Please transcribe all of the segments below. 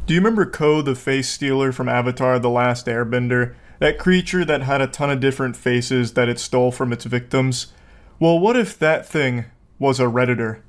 Do you remember Ko, the face stealer from Avatar: The Last Airbender? That creature that had a ton of different faces that it stole from its victims? Well, what if that thing was a Redditor?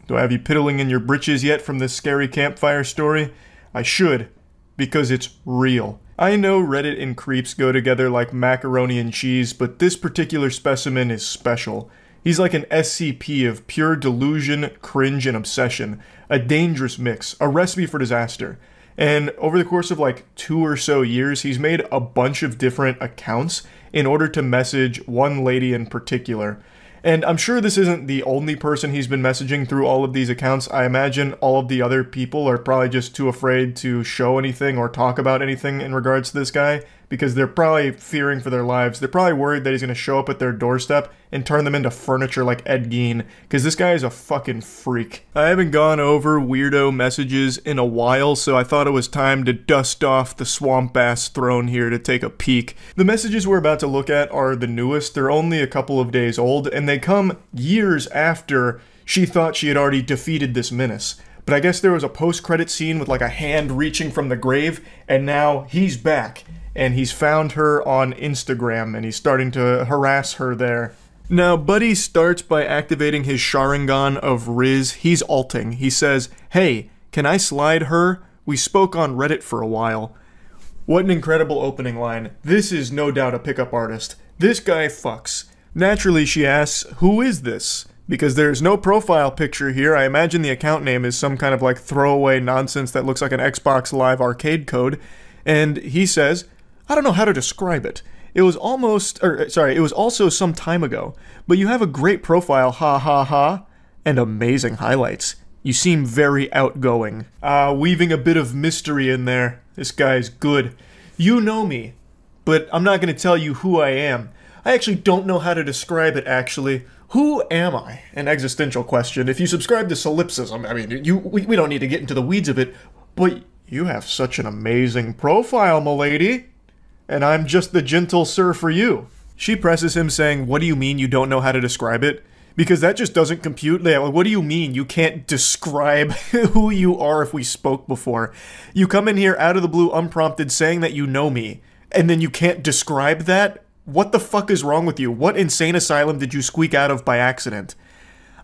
Do I have you piddling in your britches yet from this scary campfire story? I should, because it's real. I know Reddit and creeps go together like macaroni and cheese, but this particular specimen is special. He's like an SCP of pure delusion, cringe, and obsession. A dangerous mix, a recipe for disaster. And over the course of like 2 or so years, he's made a bunch of different accounts in order to message one lady in particular. And I'm sure this isn't the only person he's been messaging through all of these accounts. I imagine all of the other people are probably just too afraid to show anything or talk about anything in regards to this guy, because they're probably fearing for their lives. They're probably worried that he's going to show up at their doorstep and turn them into furniture like Ed Gein, because this guy is a fucking freak. I haven't gone over weirdo messages in a while, so I thought it was time to dust off the swamp ass throne here to take a peek. The messages we're about to look at are the newest. They're only a couple of days old, and they come years after she thought she had already defeated this menace. But I guess there was a post-credit scene with like a hand reaching from the grave, and now he's back. And he's found her on Instagram, and he's starting to harass her there. Now, Buddy starts by activating his Sharingan of Riz. He's alting. He says, "Hey, can I slide her? We spoke on Reddit for a while." What an incredible opening line. This is no doubt a pickup artist. This guy fucks. Naturally, she asks, "Who is this?" Because there's no profile picture here. I imagine the account name is some kind of like throwaway nonsense that looks like an Xbox Live arcade code. And he says, "I don't know how to describe it. It was also some time ago, but you have a great profile, ha ha ha, and amazing highlights. You seem very outgoing." Weaving a bit of mystery in there. This guy's good. "You know me, but I'm not going to tell you who I am. I actually don't know how to describe it, actually. Who am I?" An existential question. If you subscribe to solipsism, I mean, we don't need to get into the weeds of it, but you have such an amazing profile, m'lady. And I'm just the gentle sir for you. She presses him saying, "What do you mean you don't know how to describe it?" Because that just doesn't compute. What do you mean you can't describe who you are if we spoke before? You come in here out of the blue unprompted saying that you know me, and then you can't describe that? What the fuck is wrong with you? What insane asylum did you squeak out of by accident?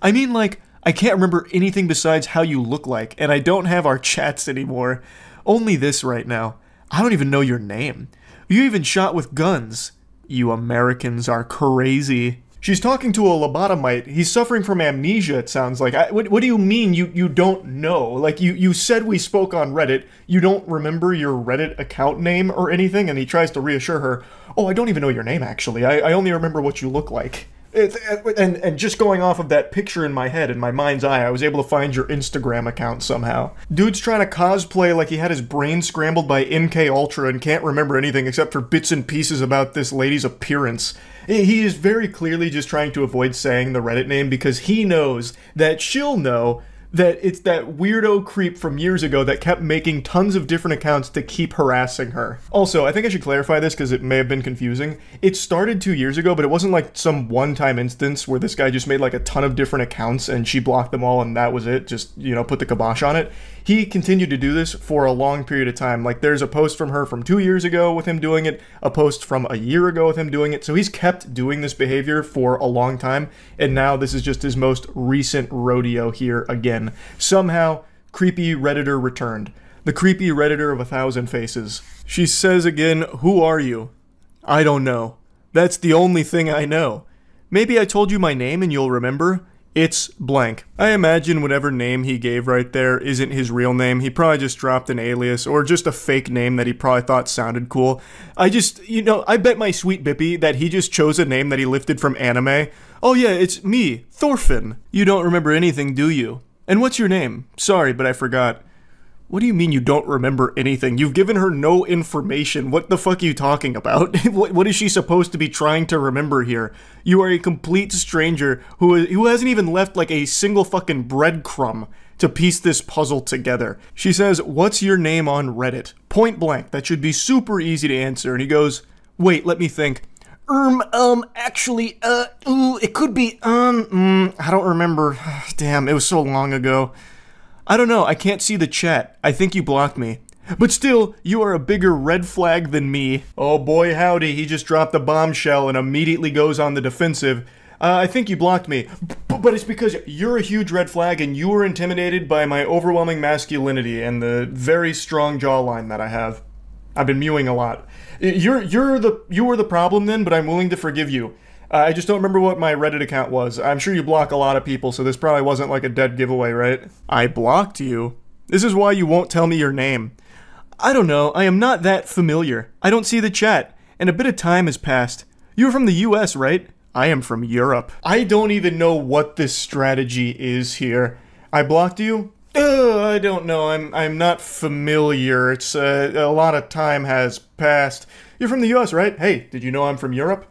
I mean, like, I can't remember anything besides how you look like, and I don't have our chats anymore. Only this right now. I don't even know your name. You even shot with guns. You Americans are crazy. She's talking to a lobotomite. He's suffering from amnesia, it sounds like. What do you mean you don't know? Like, you said we spoke on Reddit. You don't remember your Reddit account name or anything? And he tries to reassure her, "Oh, I don't even know your name, actually. I only remember what you look like." And just going off of that picture in my head, in my mind's eye, I was able to find your Instagram account somehow. Dude's trying to cosplay like he had his brain scrambled by MK Ultra and can't remember anything except for bits and pieces about this lady's appearance. He is very clearly just trying to avoid saying the Reddit name because he knows that she'll know that it's that weirdo creep from years ago that kept making tons of different accounts to keep harassing her. Also, I think I should clarify this because it may have been confusing. It started 2 years ago, but it wasn't like some one-time instance where this guy just made like a ton of different accounts and she blocked them all and that was it, just, you know, put the kibosh on it. He continued to do this for a long period of time. Like, there's a post from her from 2 years ago with him doing it, a post from a year ago with him doing it, so he's kept doing this behavior for a long time, and now this is just his most recent rodeo here again. Somehow, Creepy Redditor returned. The Creepy Redditor of 1,000 faces. She says again, "Who are you?" "I don't know. That's the only thing I know. Maybe I told you my name and you'll remember. It's blank." I imagine whatever name he gave right there isn't his real name. He probably just dropped an alias or just a fake name that he probably thought sounded cool. I bet my sweet Bippy that he just chose a name that he lifted from anime. "Oh yeah, it's me, Thorfinn." "You don't remember anything, do you? And what's your name? Sorry, but I forgot." What do you mean you don't remember anything? You've given her no information. What the fuck are you talking about? What is she supposed to be trying to remember here? You are a complete stranger who hasn't even left like a single fucking breadcrumb to piece this puzzle together. She says, "What's your name on Reddit?" Point blank. That should be super easy to answer. And he goes, "Wait, let me think. Actually, it could be, I don't remember. Damn, it was so long ago. I don't know, I can't see the chat. I think you blocked me. But still, you are a bigger red flag than me. Oh boy howdy, he just dropped a bombshell and immediately goes on the defensive. I think you blocked me. But it's because you're a huge red flag and you were intimidated by my overwhelming masculinity and the very strong jawline that I have. I've been mewing a lot. You were the problem then, but I'm willing to forgive you. I just don't remember what my Reddit account was. I'm sure you block a lot of people, so this probably wasn't like a dead giveaway, right? I blocked you? This is why you won't tell me your name. I don't know, I am not that familiar. I don't see the chat, and a bit of time has passed. You're from the US, right? I am from Europe. I don't even know what this strategy is here. I blocked you? I don't know, I'm not familiar. It's, a lot of time has passed. You're from the US, right? Hey, did you know I'm from Europe?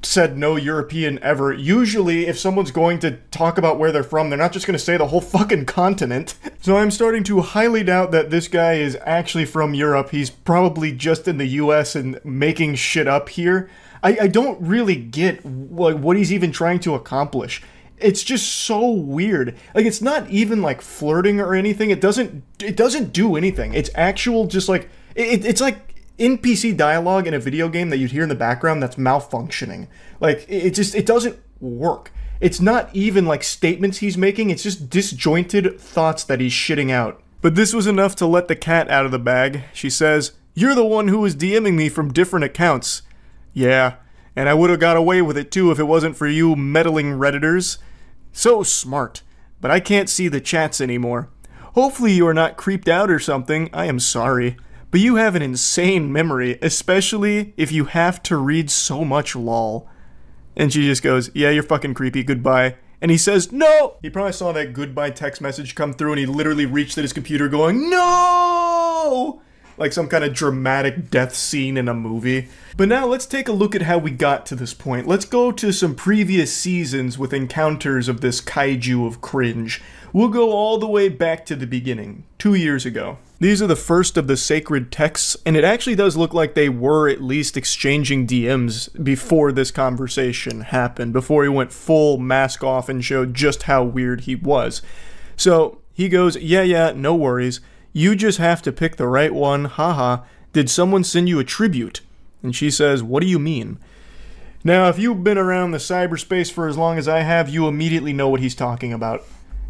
Said no European ever. Usually, if someone's going to talk about where they're from, they're not just going to say the whole fucking continent. So I'm starting to highly doubt that this guy is actually from Europe. He's probably just in the US and making shit up here. I don't really get what he's even trying to accomplish. It's just so weird. Like, it's not even like flirting or anything. It doesn't do anything. It's actual just like it's like NPC dialogue in a video game that you'd hear in the background that's malfunctioning. Like, it doesn't work. It's not even like statements he's making, it's just disjointed thoughts that he's shitting out. But this was enough to let the cat out of the bag. She says, "You're the one who was DMing me from different accounts." Yeah, and I would have got away with it too if it wasn't for you meddling Redditors. So smart. But I can't see the chats anymore. Hopefully you are not creeped out or something. I am sorry. But you have an insane memory, especially if you have to read so much lol. And she just goes, "Yeah, you're fucking creepy, goodbye." And he says, "No!" He probably saw that goodbye text message come through and he literally reached at his computer going, "No!" Like some kind of dramatic death scene in a movie. But now let's take a look at how we got to this point. Let's go to some previous seasons with encounters of this kaiju of cringe. We'll go all the way back to the beginning, 2 years ago. These are the first of the sacred texts, and it actually does look like they were at least exchanging DMs before this conversation happened, before he went full mask off and showed just how weird he was. So he goes, yeah, no worries. You just have to pick the right one, haha. Did someone send you a tribute? And she says, "What do you mean?" Now, if you've been around the cyberspace for as long as I have, you immediately know what he's talking about.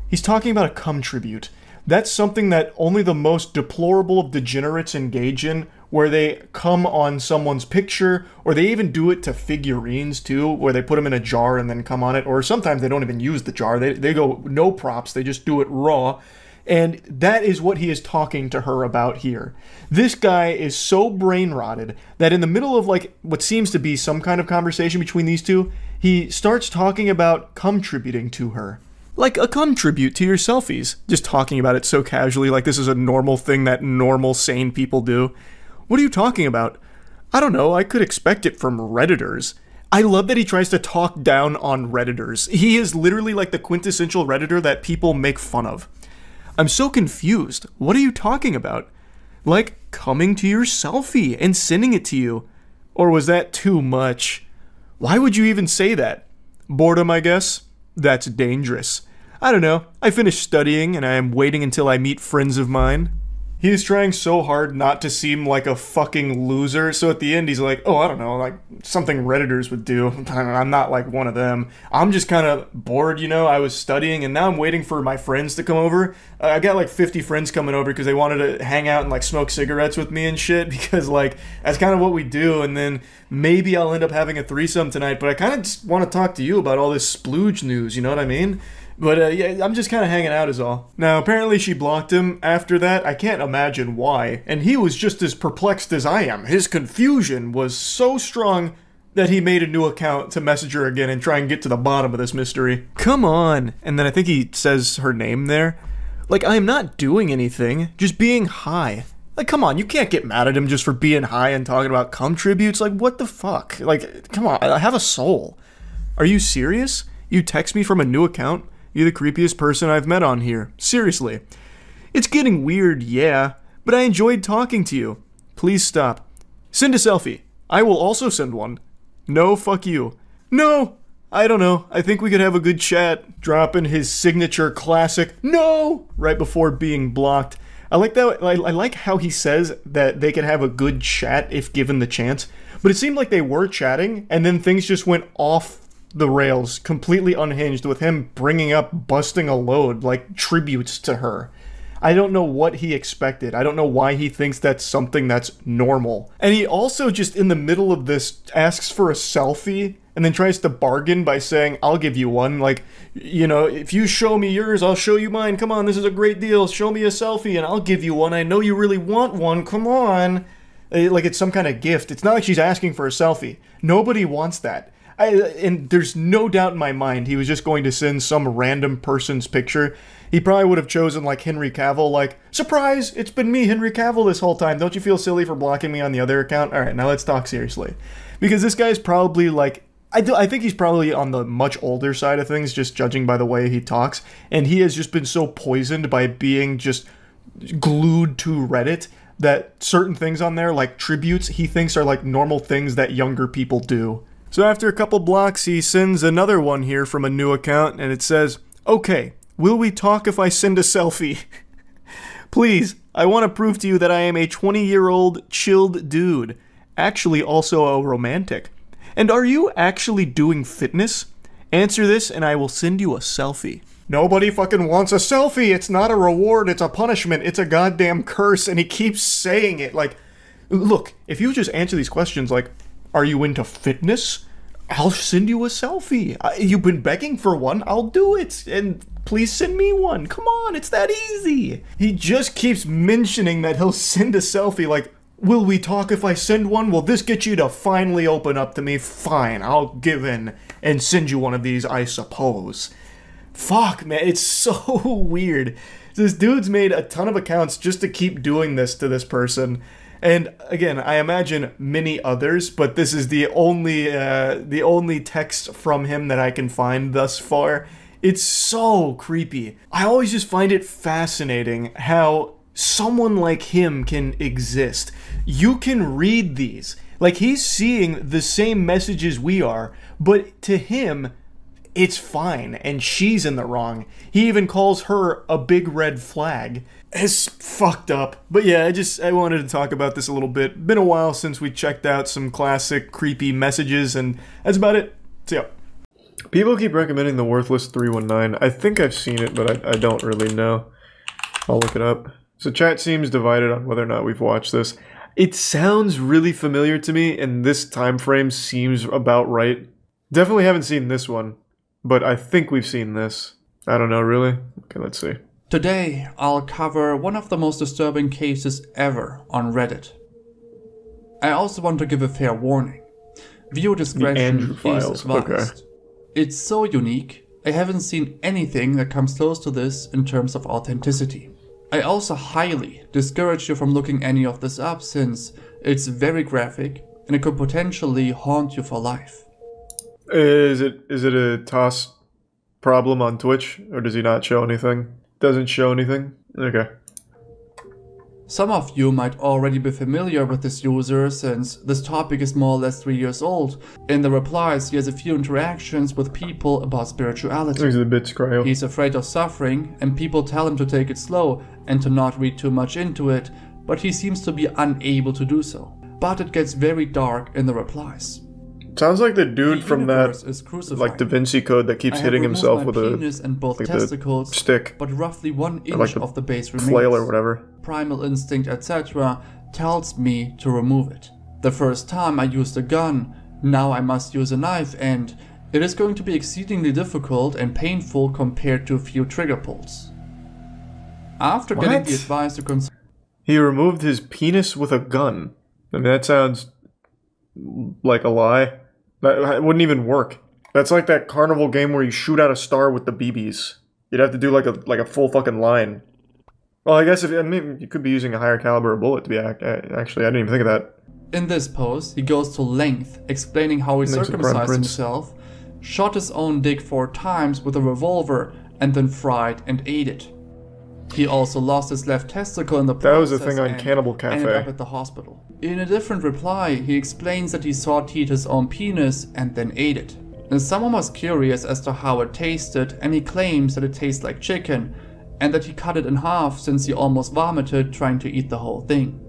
He's talking about a cum tribute. That's something that only the most deplorable of degenerates engage in, where they come on someone's picture, or they even do it to figurines too, where they put them in a jar and then come on it, or sometimes they don't even use the jar. They go no props, they just do it raw. And that is what he is talking to her about here. This guy is so brain rotted that in the middle of like what seems to be some kind of conversation between these two, he starts talking about cum tributing to her. Like a cum tribute to your selfies. Just talking about it so casually, like this is a normal thing that normal, sane people do. What are you talking about? I don't know, I could expect it from Redditors. I love that he tries to talk down on Redditors. He is literally like the quintessential Redditor that people make fun of. I'm so confused. What are you talking about? Like coming to your selfie and sending it to you. Or was that too much? Why would you even say that? Boredom, I guess? That's dangerous. I don't know. I finished studying and I am waiting until I meet friends of mine. He is trying so hard not to seem like a fucking loser, so at the end he's like, oh, I don't know, like something Redditors would do. I'm not like one of them. I'm just kind of bored, you know, I was studying and now I'm waiting for my friends to come over. I got like 50 friends coming over because they wanted to hang out and like smoke cigarettes with me and shit, because like that's kind of what we do, and then maybe I'll end up having a threesome tonight, but I kind of just want to talk to you about all this splooge news, you know what I mean? But yeah, I'm just kind of hanging out is all. Now, apparently she blocked him after that. I can't imagine why. And he was just as perplexed as I am. His confusion was so strong that he made a new account to message her again and try and get to the bottom of this mystery. Come on. And then I think he says her name there. Like, I am not doing anything, just being high. Like, come on, you can't get mad at him just for being high and talking about cum tributes. Like, what the fuck? Like, come on, I have a soul. Are you serious? You text me from a new account? You're the creepiest person I've met on here. Seriously. It's getting weird, yeah, but I enjoyed talking to you. Please stop. Send a selfie. I will also send one. No, fuck you. No! I don't know. I think we could have a good chat. Dropping his signature classic, no, right before being blocked. I like that. I like how he says that they can have a good chat if given the chance. But it seemed like they were chatting, and then things just went off the rails, completely unhinged, with him bringing up busting a load, like tributes to her. I don't know what he expected. I don't know why he thinks that's something that's normal. And he also just in the middle of this asks for a selfie and then tries to bargain by saying, I'll give you one. Like, you know, if you show me yours, I'll show you mine. Come on, this is a great deal. Show me a selfie and I'll give you one. I know you really want one. Come on. Like it's some kind of gift. It's not like she's asking for a selfie. Nobody wants that. And there's no doubt in my mind he was just going to send some random person's picture. He probably would have chosen like Henry Cavill, like, surprise, it's been me, Henry Cavill, this whole time. Don't you feel silly for blocking me on the other account? Alright, now let's talk seriously. Because this guy's probably like, I think he's probably on the much older side of things, just judging by the way he talks. And he has just been so poisoned by being just glued to Reddit that certain things on there, like tributes, he thinks are like normal things that younger people do. So after a couple blocks, he sends another one here from a new account, and it says, okay, will we talk if I send a selfie? Please, I want to prove to you that I am a 20-year-old chilled dude, actually also a romantic. And are you actually doing fitness? Answer this and I will send you a selfie. Nobody fucking wants a selfie. It's not a reward, it's a punishment, it's a goddamn curse, and he keeps saying it. Like, look, if you just answer these questions like, are you into fitness? I'll send you a selfie. You've been begging for one, I'll do it. And please send me one. Come on, it's that easy. He just keeps mentioning that he'll send a selfie like, will we talk if I send one? Will this get you to finally open up to me? Fine, I'll give in and send you one of these, I suppose. Fuck, man, it's so weird. This dude's made a ton of accounts just to keep doing this to this person. And again, I imagine many others, but this is the only text from him that I can find thus far. It's so creepy. I always just find it fascinating how someone like him can exist. You can read these. Like, he's seeing the same messages we are, but to him, it's fine, and she's in the wrong. He even calls her a big red flag. It's fucked up. But yeah, I wanted to talk about this a little bit. Been a while since we checked out some classic creepy messages, and that's about it. See ya. People keep recommending the Worthless 319. I think I've seen it, but I don't really know. I'll look it up. So chat seems divided on whether or not we've watched this. It sounds really familiar to me, and this time frame seems about right. Definitely haven't seen this one, but I think we've seen this. I don't know, really? Okay, let's see. Today, I'll cover one of the most disturbing cases ever on Reddit. I also want to give a fair warning. Viewer discretion is advised. Okay. It's so unique, I haven't seen anything that comes close to this in terms of authenticity. I also highly discourage you from looking any of this up since it's very graphic and it could potentially haunt you for life. Is it a toss problem on Twitch, or does he not show anything? Doesn't show anything? Okay. Some of you might already be familiar with this user since this topic is more or less 3 years old. In the replies, he has a few interactions with people about spirituality. These are the bits, cryo. He's afraid of suffering, and people tell him to take it slow and to not read too much into it, but he seems to be unable to do so. But it gets very dark in the replies. Sounds like the dude from that, like, Da Vinci Code that keeps hitting himself with a testicles, stick, but roughly 1 inch like of the base remains. Flail or whatever. Primal instinct, etc. tells me to remove it. The first time I used a gun, now I must use a knife, and it is going to be exceedingly difficult and painful compared to a few trigger pulls. After getting the advice to consider, he removed his penis with a gun. I mean, that sounds like a lie. That wouldn't even work. That's like that carnival game where you shoot out a star with the BBs. You'd have to do like a full fucking line. Well, I guess you could be using a higher caliber bullet to be actually. I didn't even think of that. In this post, he goes to length explaining how he circumcised himself, shot his own dick 4 times with a revolver, and then fried and ate it. He also lost his left testicle in the process. That was a thing on Cannibal Cafe. Ended up at the hospital. In a different reply, he explains that he sawed his own penis and then ate it. And someone was curious as to how it tasted, and he claims that it tastes like chicken, and that he cut it in half since he almost vomited trying to eat the whole thing.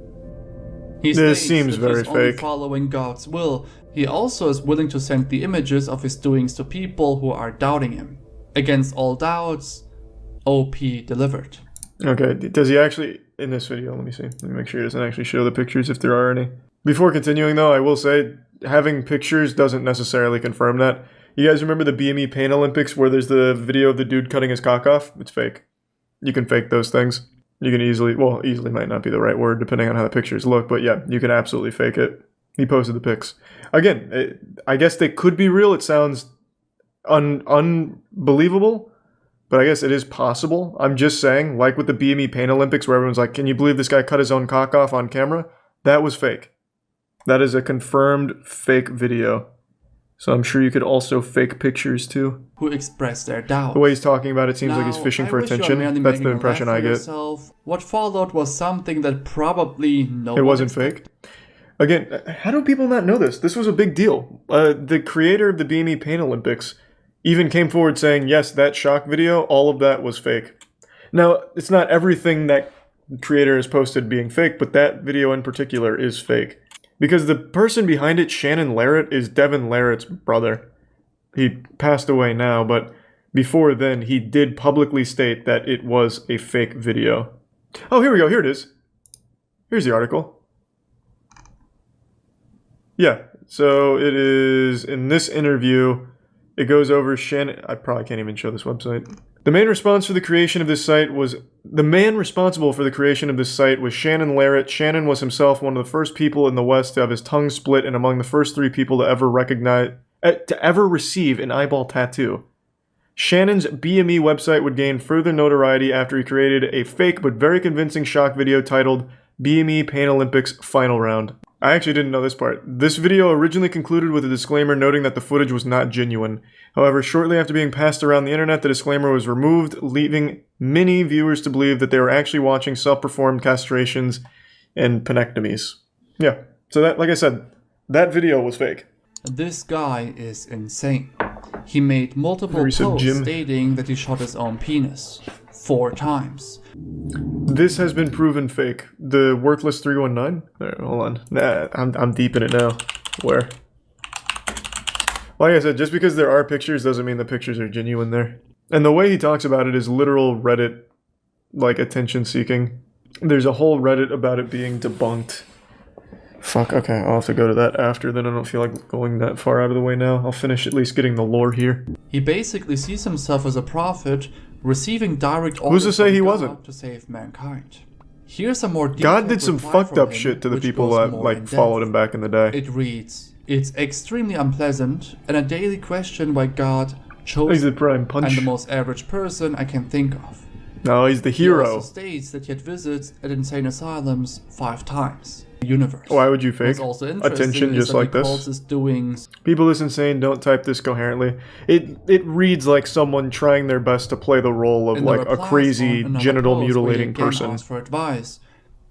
This seems very fake. Following God's will, he also is willing to send the images of his doings to people who are doubting him. Against all doubts, OP delivered. Okay, does he actually, in this video, let me see. Let me make sure he doesn't actually show the pictures if there are any. Before continuing though, I will say, having pictures doesn't necessarily confirm that. You guys remember the BME Pain Olympics where there's the video of the dude cutting his cock off? It's fake. You can fake those things. You can easily, well, easily might not be the right word depending on how the pictures look, but yeah, you can absolutely fake it. He posted the pics. Again, I guess they could be real. It sounds unbelievable, but I guess it is possible. I'm just saying, like with the BME Pain Olympics where everyone's like, can you believe this guy cut his own cock off on camera? That was fake. That is a confirmed fake video. So I'm sure you could also fake pictures too. Who expressed their doubt. The way he's talking about it seems like he's fishing for attention. That's the impression I get. What followed was something that probably no one It wasn't fake? Again, how do people not know this? This was a big deal. The creator of the BME Pain Olympics even came forward saying, yes, that shock video, all of that was fake. Now, it's not everything that the creator has posted being fake, but that video in particular is fake. Because the person behind it, Shannon Larrett, is Devin Larrett's brother. He passed away now, but before then, he did publicly state that it was a fake video. Oh, here we go. Here it is. Here's the article. Yeah, so it is in this interview. It goes over Shannon. I probably can't even show this website. The man responsible for the creation of this site was Shannon Larrett. Shannon was himself one of the first people in the West to have his tongue split and among the first 3 people to ever receive an eyeball tattoo. Shannon's BME website would gain further notoriety after he created a fake but very convincing shock video titled BME Pain Olympics Final Round. I actually didn't know this part. This video originally concluded with a disclaimer noting that the footage was not genuine. However, shortly after being passed around the internet, the disclaimer was removed, leaving many viewers to believe that they were actually watching self-performed castrations and penectomies. Yeah, so that, like I said, that video was fake. This guy is insane. He made multiple posts stating that he shot his own penis 4 times. This has been proven fake. The worthless 319? Right, hold on. Nah, I'm deep in it now. Where? Like I said, just because there are pictures doesn't mean the pictures are genuine there. And the way he talks about it is literal Reddit, like, attention seeking. There's a whole Reddit about it being debunked. Fuck, okay, I'll have to go to that after, then I don't feel like going that far out of the way now. I'll finish at least getting the lore here. He basically sees himself as a prophet, receiving direct orders Who's to say he wasn't? To save mankind. Here's a more God did some fucked up shit to the people that, like, followed him back in the day. It reads, it's extremely unpleasant, and a daily question why God chose the prime punch. And the most average person I can think of. No, he's the hero. He also states that he had visits at insane asylums 5 times. Universe. Why would you fake attention just like this? People this insane don't type this coherently. It reads like someone trying their best to play the role of like a crazy genital mutilating person. For advice.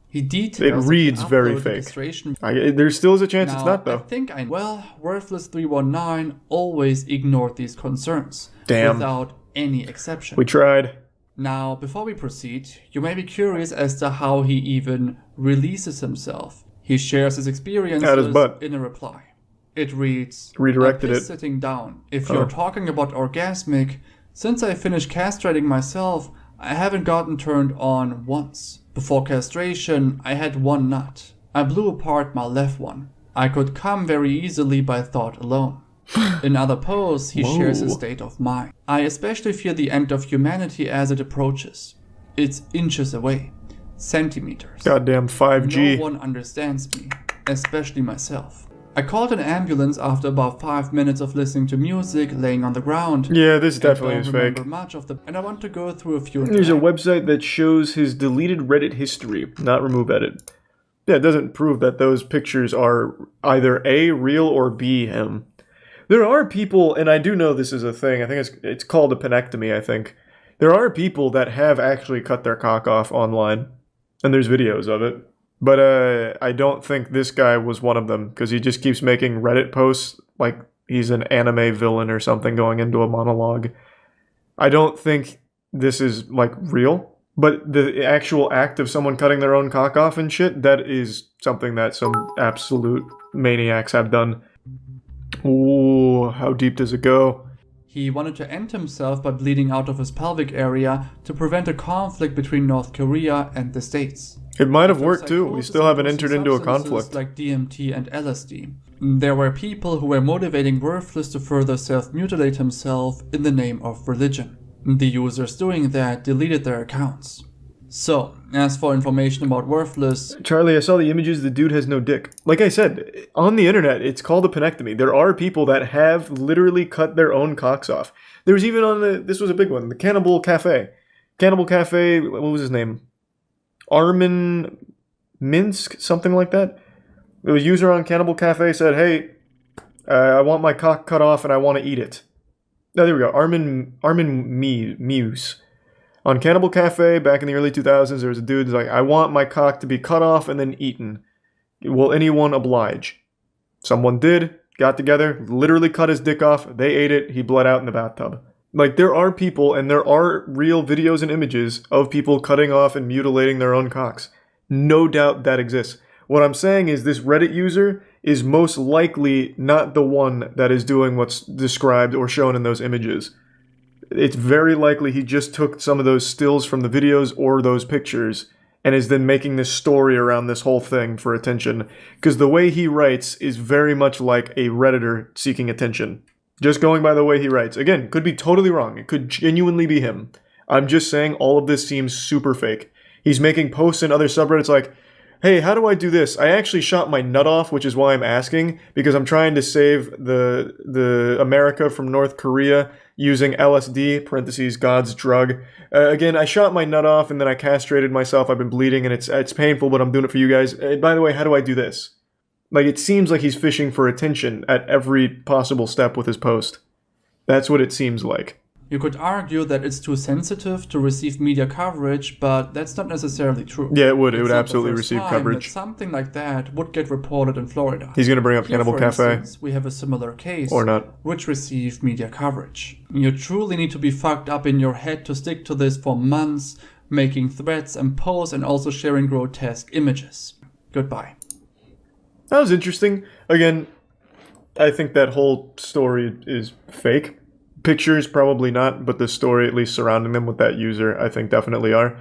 He details it reads very fake. There still is a chance it's not though. Well, Worthless 319 always ignored these concerns. Damn. Without any exception. We tried. Now, before we proceed, you may be curious as to how he even releases himself. He shares his experiences in a reply. It reads, redirected it. Sitting down. If you're talking about orgasmic, since I finished castrating myself, I haven't gotten turned on once. Before castration, I had 1 nut. I blew apart my left one. I could come very easily by thought alone. In other posts, he shares his state of mind. I especially fear the end of humanity as it approaches. It's inches away. Centimeters. Goddamn 5G. No one understands me, especially myself. I called an ambulance after about 5 minutes of listening to music, laying on the ground. Yeah, this definitely is fake. Much of and I want to go through a few. There's a website that shows his deleted Reddit history, not remove edit. Yeah, it doesn't prove that those pictures are either A, real, or B, him. There are people, and I do know this is a thing, I think it's called a penectomy, I think. There are people that have actually cut their cock off online, and there's videos of it. But I don't think this guy was one of them, because he just keeps making Reddit posts, like, he's an anime villain or something going into a monologue. I don't think this is, like, real. But the actual act of someone cutting their own cock off and shit, that is something that some absolute maniacs have done. Ooh, how deep does it go? He wanted to end himself by bleeding out of his pelvic area to prevent a conflict between North Korea and the States. It might have worked too. We still haven't entered into a conflict. Like DMT and LSD. There were people who were motivating Worthless to further self-mutilate himself in the name of religion. The users doing that deleted their accounts. So, as for information about Worthless... Charlie, I saw the images, the dude has no dick. Like I said, on the internet, it's called a penectomy. There are people that have literally cut their own cocks off. There was even on the... This was a big one, the Cannibal Cafe. Cannibal Cafe, what was his name? Armin Minsk, something like that? The user on Cannibal Cafe said, hey, I want my cock cut off and I want to eat it. No, there we go, Armin Muse. On Cannibal Cafe, back in the early 2000s, there was a dude who's like, I want my cock to be cut off and then eaten. Will anyone oblige? Someone did, got together, literally cut his dick off, they ate it, he bled out in the bathtub. Like, there are people, and there are real videos and images of people cutting off and mutilating their own cocks. No doubt that exists. What I'm saying is this Reddit user is most likely not the one that is doing what's described or shown in those images. It's very likely he just took some of those stills from the videos or those pictures and is then making this story around this whole thing for attention. Because the way he writes is very much like a Redditor seeking attention. Just going by the way he writes. Again, could be totally wrong. It could genuinely be him. I'm just saying all of this seems super fake. He's making posts in other subreddits like, hey, how do I do this? I actually shot my nut off, which is why I'm asking, because I'm trying to save the America from North Korea using LSD, parentheses, God's drug. Again, I shot my nut off and then I castrated myself. I've been bleeding and it's painful, but I'm doing it for you guys. By the way, how do I do this? Like, it seems like he's fishing for attention at every possible step with his post. That's what it seems like. You could argue that it's too sensitive to receive media coverage, but that's not necessarily true. Yeah, it would. It would absolutely receive coverage. Something like that would get reported in Florida. He's going to bring up Cannibal Cafe. Instance, we have a similar case, or not, which received media coverage. You truly need to be fucked up in your head to stick to this for months, making threats and posts and also sharing grotesque images. Goodbye. That was interesting. Again, I think that whole story is fake. Pictures, probably not, but the story at least surrounding them with that user, I think definitely are.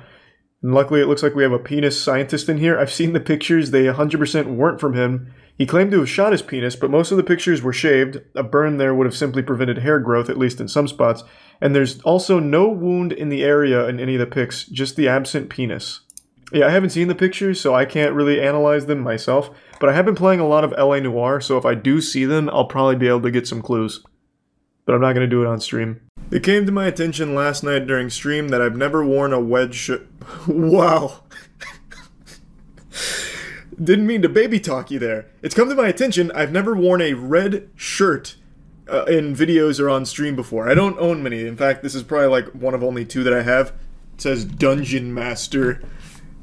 And luckily, it looks like we have a penis scientist in here. I've seen the pictures. They 100% weren't from him. He claimed to have shot his penis, but most of the pictures were shaved. A burn there would have simply prevented hair growth, at least in some spots. And there's also no wound in the area in any of the pics, just the absent penis. Yeah, I haven't seen the pictures, so I can't really analyze them myself. But I have been playing a lot of LA Noire, so if I do see them, I'll probably be able to get some clues. But I'm not going to do it on stream. It came to my attention last night during stream that I've never worn a wedge shirt. Wow. Didn't mean to baby talk you there. It's come to my attention I've never worn a red shirt in videos or on stream before. I don't own many. In fact, this is probably like one of only two that I have. It says Dungeon Master.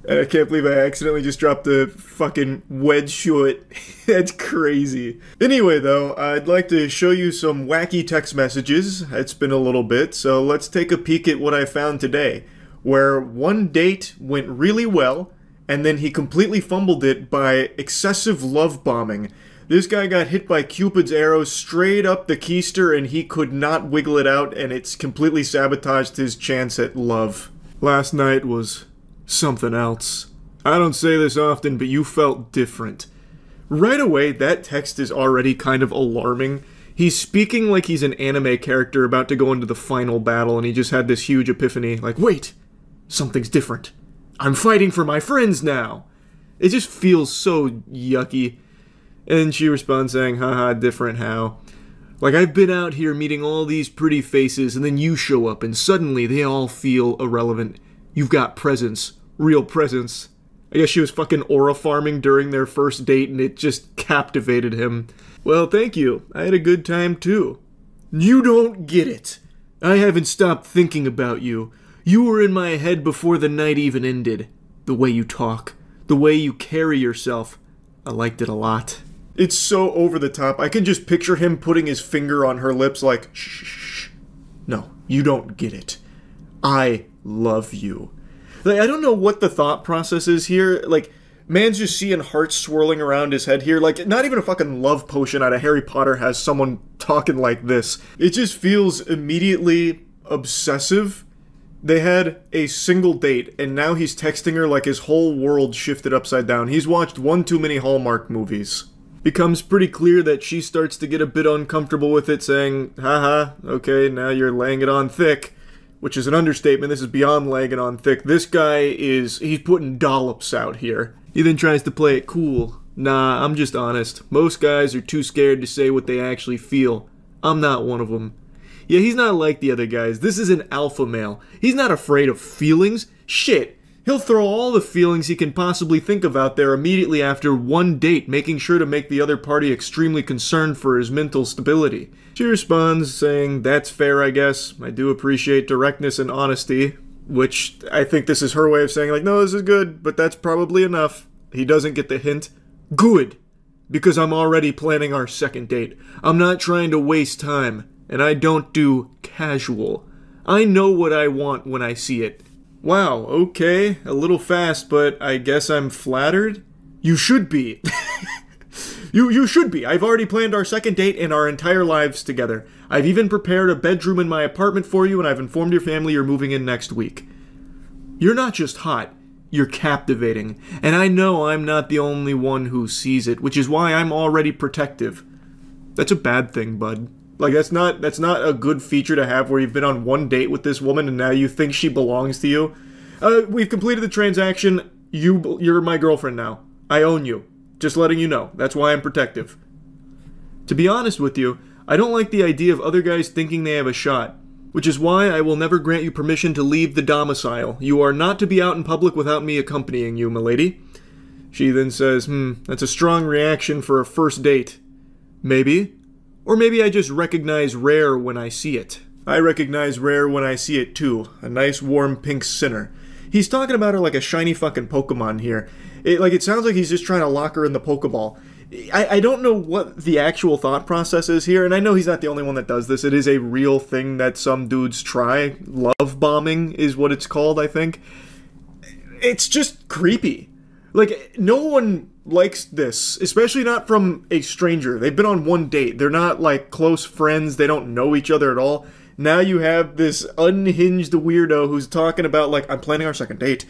I can't believe I accidentally just dropped the fucking wedge shirt. That's crazy. Anyway, though, I'd like to show you some wacky text messages. It's been a little bit, so let's take a peek at what I found today. Where one date went really well, and then he completely fumbled it by excessive love bombing. This guy got hit by Cupid's arrow straight up the keister, and he could not wiggle it out, and it's completely sabotaged his chance at love. Last night was something else. I don't say this often, but you felt different. Right away, that text is already kind of alarming. He's speaking like he's an anime character about to go into the final battle, and he just had this huge epiphany, like, wait, something's different. I'm fighting for my friends now. It just feels so yucky. And she responds saying, haha, different how? Like, I've been out here meeting all these pretty faces, and then you show up, and suddenly they all feel irrelevant. You've got presence. Real presence. I guess she was fucking aura farming during their first date and it just captivated him. Well, thank you. I had a good time too. You don't get it. I haven't stopped thinking about you. You were in my head before the night even ended. The way you talk. The way you carry yourself. I liked it a lot. It's so over the top. I can just picture him putting his finger on her lips like, shh, shh, shh. No, you don't get it. I love you. Like, I don't know what the thought process is here. Like, man's just seeing hearts swirling around his head here. Like, not even a fucking love potion out of Harry Potter has someone talking like this. It just feels immediately obsessive. They had a single date, and now he's texting her like his whole world shifted upside down. He's watched one too many Hallmark movies. Becomes pretty clear that she starts to get a bit uncomfortable with it, saying, haha, okay, now you're laying it on thick. Which is an understatement. This is beyond laying it on thick. This guy he's putting dollops out here. He then tries to play it cool. Nah, I'm just honest. Most guys are too scared to say what they actually feel. I'm not one of them. Yeah, he's not like the other guys. This is an alpha male. He's not afraid of feelings. Shit. He'll throw all the feelings he can possibly think of out there immediately after one date, making sure to make the other party extremely concerned for his mental stability. She responds, saying, that's fair, I guess. I do appreciate directness and honesty. Which, I think this is her way of saying, like, no, this is good, but that's probably enough. He doesn't get the hint. Good. Because I'm already planning our second date. I'm not trying to waste time. And I don't do casual. I know what I want when I see it. Wow, okay, a little fast, but I guess I'm flattered? You should be. You should be. I've already planned our second date and our entire lives together. I've even prepared a bedroom in my apartment for you, and I've informed your family you're moving in next week. You're not just hot, you're captivating. And I know I'm not the only one who sees it, which is why I'm already protective. That's a bad thing, bud. Like, that's not a good feature to have where you've been on one date with this woman and now you think she belongs to you. We've completed the transaction. You're my girlfriend now. I own you. Just letting you know. That's why I'm protective. To be honest with you, I don't like the idea of other guys thinking they have a shot, which is why I will never grant you permission to leave the domicile. You are not to be out in public without me accompanying you, milady. She then says, that's a strong reaction for a first date. Maybe. Or maybe I just recognize rare when I see it. I recognize rare when I see it too. A nice warm pink sinner. He's talking about her like a shiny fucking Pokemon here. It sounds like he's just trying to lock her in the Pokeball. I don't know what the actual thought process is here, and I know he's not the only one that does this. It is a real thing that some dudes try. Love bombing is what it's called, I think. It's just creepy. Like, no one likes this, especially not from a stranger. They've been on one date. They're not, like, close friends. They don't know each other at all. Now you have this unhinged weirdo who's talking about, like, I'm planning our second date,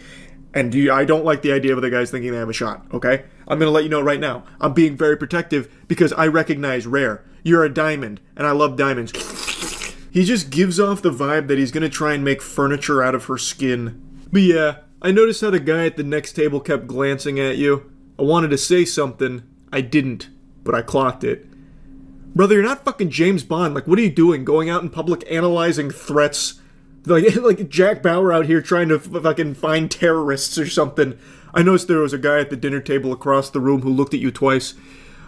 and I don't like the idea of the guys thinking they have a shot, okay? I'm gonna let you know right now. I'm being very protective because I recognize rare. You're a diamond, and I love diamonds. He just gives off the vibe that he's gonna try and make furniture out of her skin. But yeah, I noticed how the guy at the next table kept glancing at you. I wanted to say something. I didn't, but I clocked it. Brother, you're not fucking James Bond. Like, what are you doing? Going out in public analyzing threats? Like Jack Bauer out here trying to fucking find terrorists or something. I noticed there was a guy at the dinner table across the room who looked at you twice.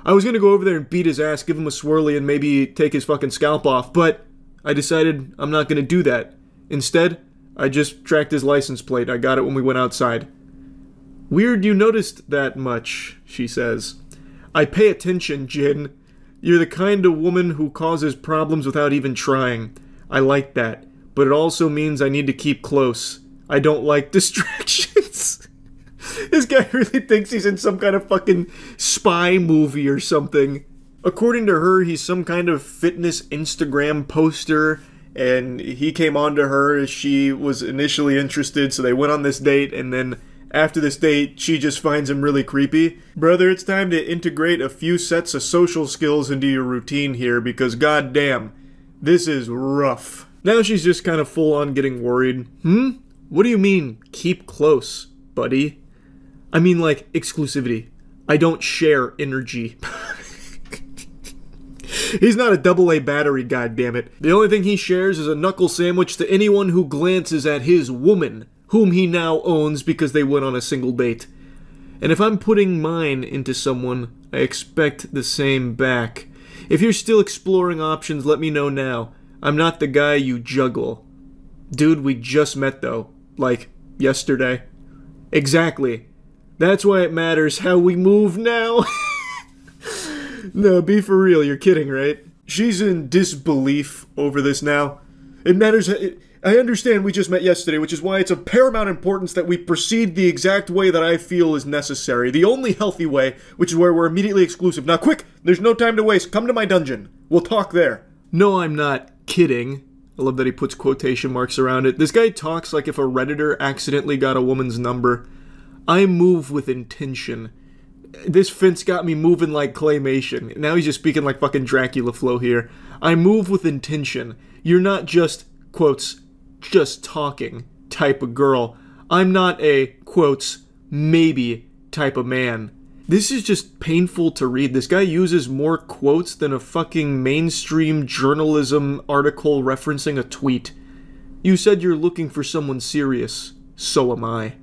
I was gonna go over there and beat his ass, give him a swirly, and maybe take his fucking scalp off, but I decided I'm not gonna do that. Instead, I just tracked his license plate. I got it when we went outside. Weird you noticed that much, she says. I pay attention, Jin. You're the kind of woman who causes problems without even trying. I like that, but it also means I need to keep close. I don't like distractions. This guy really thinks he's in some kind of fucking spy movie or something. According to her, he's some kind of fitness Instagram poster, and he came on to her as she was initially interested, so they went on this date, and then after this date, she just finds him really creepy. Brother, it's time to integrate a few sets of social skills into your routine here, because goddamn, this is rough. Now she's just kind of full on getting worried. What do you mean, keep close, buddy? I mean, like, exclusivity. I don't share energy. He's not a AA battery, goddammit. The only thing he shares is a knuckle sandwich to anyone who glances at his woman, whom he now owns because they went on a single date. And if I'm putting mine into someone, I expect the same back. If you're still exploring options, let me know now. I'm not the guy you juggle. Dude, we just met though. Like, yesterday. Exactly. That's why it matters how we move now. No, be for real, you're kidding, right? She's in disbelief over this now. It matters. I understand we just met yesterday, which is why it's of paramount importance that we proceed the exact way that I feel is necessary. The only healthy way, which is where we're immediately exclusive. Now quick, there's no time to waste. Come to my dungeon. We'll talk there. No, I'm not kidding. I love that he puts quotation marks around it. This guy talks like if a Redditor accidentally got a woman's number. I move with intention. This fence got me moving like claymation. Now he's just speaking like fucking Dracula flow here. I move with intention. You're not just, quotes, just talking type of girl. I'm not a, quotes, maybe type of man. This is just painful to read. This guy uses more quotes than a fucking mainstream journalism article referencing a tweet. You said you're looking for someone serious. So am I.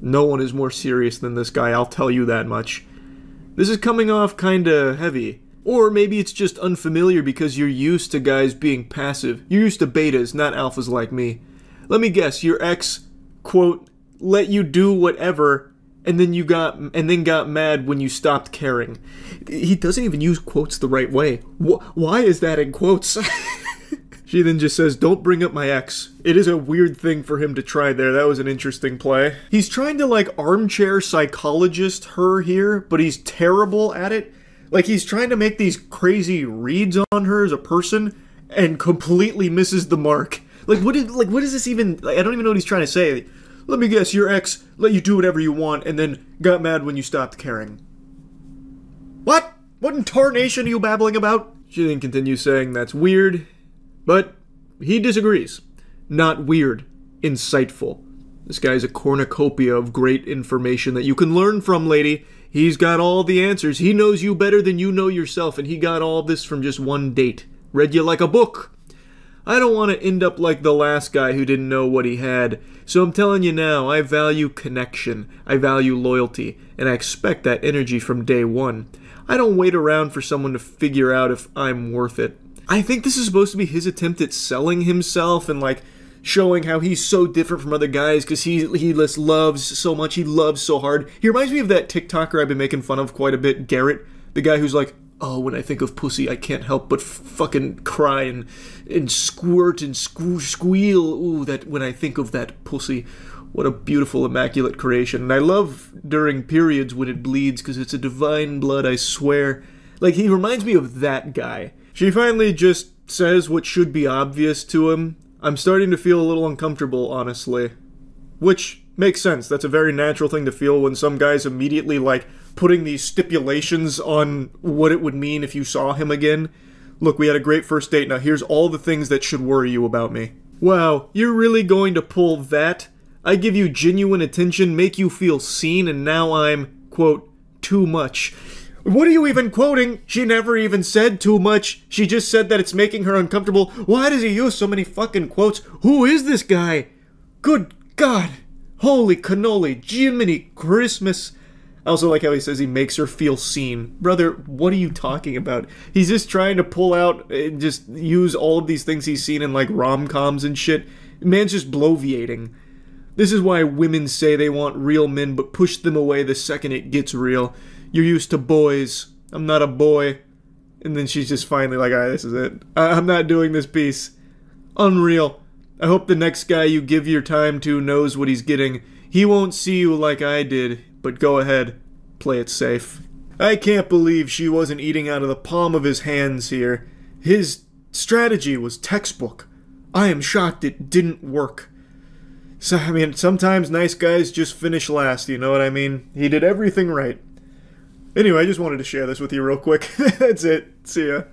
No one is more serious than this guy, I'll tell you that much. This is coming off kinda heavy. Or maybe it's just unfamiliar because you're used to guys being passive. You're used to betas, not alphas like me. Let me guess, your ex, quote, let you do whatever, and then got mad when you stopped caring. He doesn't even use quotes the right way. Why is that in quotes? She then just says, don't bring up my ex. It is a weird thing for him to try there. That was an interesting play. He's trying to, like, armchair psychologist her here, but he's terrible at it. Like, he's trying to make these crazy reads on her as a person, and completely misses the mark. Like, what is this even... Like, I don't even know what he's trying to say. Let me guess, your ex let you do whatever you want, and then got mad when you stopped caring. What? What in tarnation are you babbling about? She then continues saying that's weird. But he disagrees. Not weird. Insightful. This guy's a cornucopia of great information that you can learn from, lady. He's got all the answers. He knows you better than you know yourself, and he got all this from just one date. Read you like a book. I don't want to end up like the last guy who didn't know what he had. So I'm telling you now, I value connection. I value loyalty. And I expect that energy from day one. I don't wait around for someone to figure out if I'm worth it. I think this is supposed to be his attempt at selling himself and, like, showing how he's so different from other guys because he just loves so much, he loves so hard. He reminds me of that TikToker I've been making fun of quite a bit, Garrett. The guy who's like, oh, when I think of pussy, I can't help but fucking cry and squirt and squeal. Ooh, that when I think of that pussy. What a beautiful, immaculate creation. And I love during periods when it bleeds because it's a divine blood, I swear. Like, he reminds me of that guy. She finally just says what should be obvious to him. I'm starting to feel a little uncomfortable, honestly. Which makes sense. That's a very natural thing to feel when some guy's immediately, like, putting these stipulations on what it would mean if you saw him again. Look, we had a great first date. Now here's all the things that should worry you about me. Wow, you're really going to pull that? I give you genuine attention, make you feel seen, and now I'm, quote, too much. What are you even quoting? She never even said too much. She just said that it's making her uncomfortable. Why does he use so many fucking quotes? Who is this guy? Good God. Holy cannoli. Jiminy Christmas. I also like how he says he makes her feel seen. Brother, what are you talking about? He's just trying to pull out and just use all of these things he's seen in, like, rom-coms and shit. Man's just bloviating. This is why women say they want real men but push them away the second it gets real. You're used to boys. I'm not a boy. And then she's just finally like, alright, this is it. I'm not doing this piece. Unreal. I hope the next guy you give your time to knows what he's getting. He won't see you like I did, but go ahead. Play it safe. I can't believe she wasn't eating out of the palm of his hands here. His strategy was textbook. I am shocked it didn't work. So, I mean, sometimes nice guys just finish last, you know what I mean? He did everything right. Anyway, I just wanted to share this with you real quick. That's it. See ya.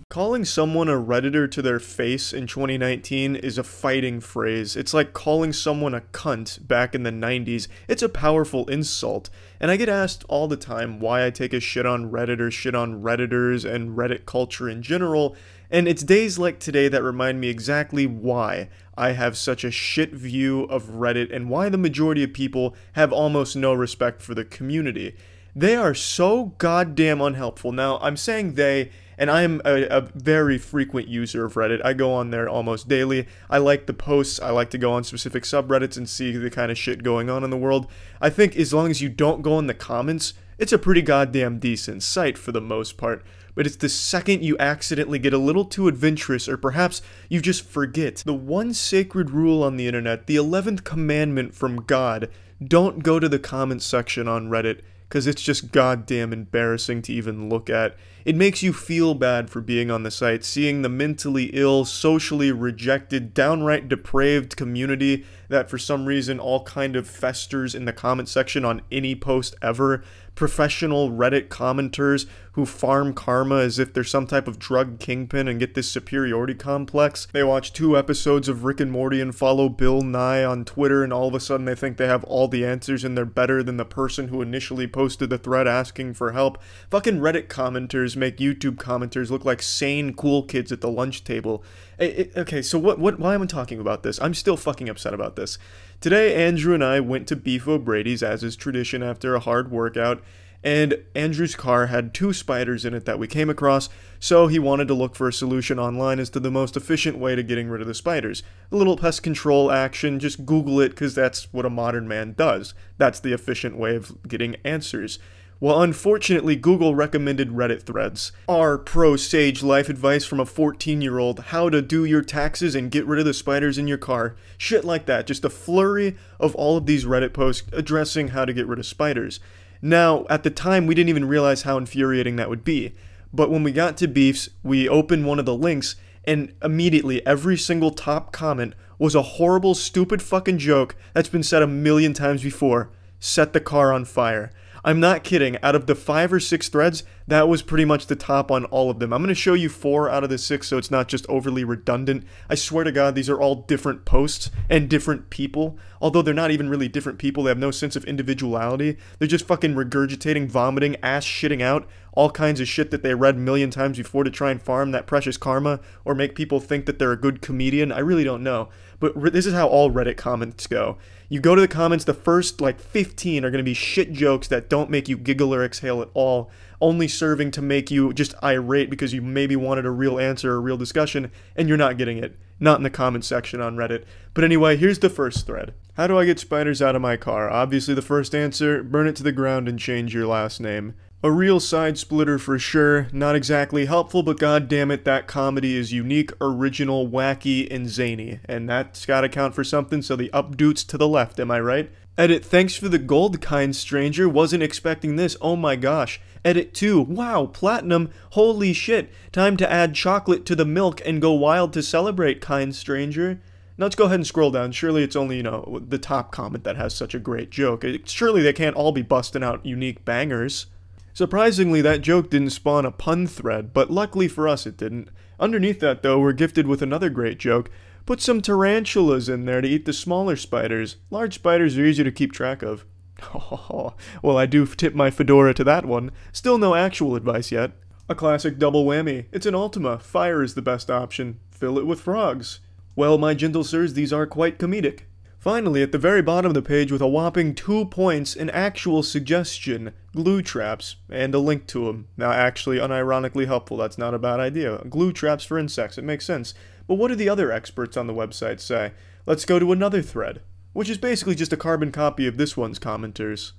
Calling someone a Redditor to their face in 2019 is a fighting phrase. It's like calling someone a cunt back in the 90s. It's a powerful insult. And I get asked all the time why I take a shit on Redditors, shit on Redditors, and Reddit culture in general. And it's days like today that remind me exactly why I have such a shit view of Reddit and why the majority of people have almost no respect for the community. They are so goddamn unhelpful. Now, I'm saying they, and I'm a very frequent user of Reddit. I go on there almost daily. I like the posts. I like to go on specific subreddits and see the kind of shit going on in the world. I think as long as you don't go in the comments, It's a pretty goddamn decent site for the most part, but it's the second you accidentally get a little too adventurous, or perhaps you just forget the one sacred rule on the internet, the 11th commandment from God: don't go to the comments section on Reddit, because it's just goddamn embarrassing to even look at. It makes you feel bad for being on the site, seeing the mentally ill, socially rejected, downright depraved community that for some reason all kind of festers in the comment section on any post ever. Professional Reddit commenters who farm karma as if they're some type of drug kingpin and get this superiority complex. They watch 2 episodes of Rick and Morty and follow Bill Nye on Twitter, and all of a sudden they think they have all the answers and they're better than the person who initially posted the thread asking for help. Fucking Reddit commenters make YouTube commenters look like sane, cool kids at the lunch table. Okay, so why am I talking about this? I'm still fucking upset about this. Today, Andrew and I went to Beef O'Brady's, as is tradition after a hard workout, and Andrew's car had 2 spiders in it that we came across, so he wanted to look for a solution online as to the most efficient way to getting rid of the spiders. A little pest control action, just Google it, because that's what a modern man does. That's the efficient way of getting answers. Well, unfortunately, Google recommended Reddit threads. Our pro-sage life advice from a 14-year-old, how to do your taxes and get rid of the spiders in your car. Shit like that, just a flurry of all of these Reddit posts addressing how to get rid of spiders. Now, at the time, we didn't even realize how infuriating that would be. But when we got to Beef's, we opened one of the links, and immediately every single top comment was a horrible, stupid fucking joke that's been said a million times before. Set the car on fire. I'm not kidding. Out of the 5 or 6 threads, that was pretty much the top on all of them. I'm going to show you 4 out of the 6 so it's not just overly redundant. I swear to God, these are all different posts and different people. Although they're not even really different people. They have no sense of individuality. They're just fucking regurgitating, vomiting, ass shitting out all kinds of shit that they read a million times before to try and farm that precious karma or make people think that they're a good comedian. I really don't know. But this is how all Reddit comments go. You go to the comments, the first like 15 are going to be shit jokes that don't make you giggle or exhale at all, only serving to make you just irate because you maybe wanted a real answer or a real discussion, and you're not getting it. Not in the comment section on Reddit. But anyway, here's the first thread. How do I get spiders out of my car? Obviously the first answer, burn it to the ground and change your last name. A real side splitter for sure, not exactly helpful, but goddammit, that comedy is unique, original, wacky, and zany. And that's gotta count for something, so the updoots to the left, am I right? Edit, thanks for the gold, kind stranger, wasn't expecting this, oh my gosh. Edit 2, wow, platinum, holy shit, time to add chocolate to the milk and go wild to celebrate, kind stranger. Now let's go ahead and scroll down, surely it's only, the top comment that has such a great joke. Surely they can't all be busting out unique bangers. Surprisingly, that joke didn't spawn a pun thread, but luckily for us it didn't. Underneath that, though, we're gifted with another great joke. Put some tarantulas in there to eat the smaller spiders. Large spiders are easier to keep track of. Oh, well, I do tip my fedora to that one. Still no actual advice yet. A classic double whammy. It's an Ultima. Fire is the best option. Fill it with frogs. Well, my gentle sirs, these are quite comedic. Finally, at the very bottom of the page with a whopping 2 points, an actual suggestion, glue traps, and a link to them. Now, actually, unironically helpful, that's not a bad idea. Glue traps for insects, it makes sense. But what do the other experts on the website say? Let's go to another thread, which is basically just a carbon copy of this one's commenters.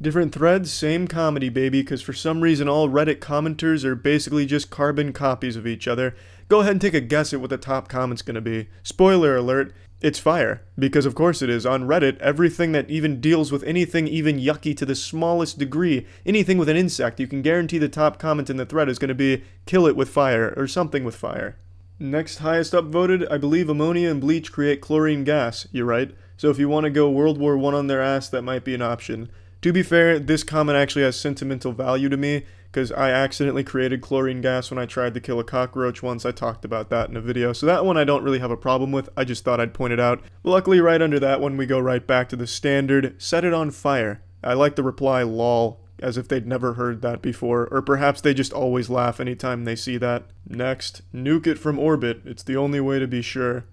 Different threads, same comedy, baby, because for some reason all Reddit commenters are basically just carbon copies of each other. Go ahead and take a guess at what the top comment's gonna be. Spoiler alert. It's fire, because of course it is. On Reddit, everything that even deals with anything even yucky to the smallest degree, anything with an insect, you can guarantee the top comment in the thread is going to be, kill it with fire, or something with fire. Next highest upvoted, I believe ammonia and bleach create chlorine gas. You're right. So if you want to go World War I on their ass, that might be an option. To be fair, this comment actually has sentimental value to me, because I accidentally created chlorine gas when I tried to kill a cockroach once. I talked about that in a video, so that one I don't really have a problem with. I just thought I'd point it out. Luckily, right under that one, we go right back to the standard, set it on fire. I like the reply, lol, as if they'd never heard that before, or perhaps they just always laugh anytime they see that. Next, nuke it from orbit. It's the only way to be sure.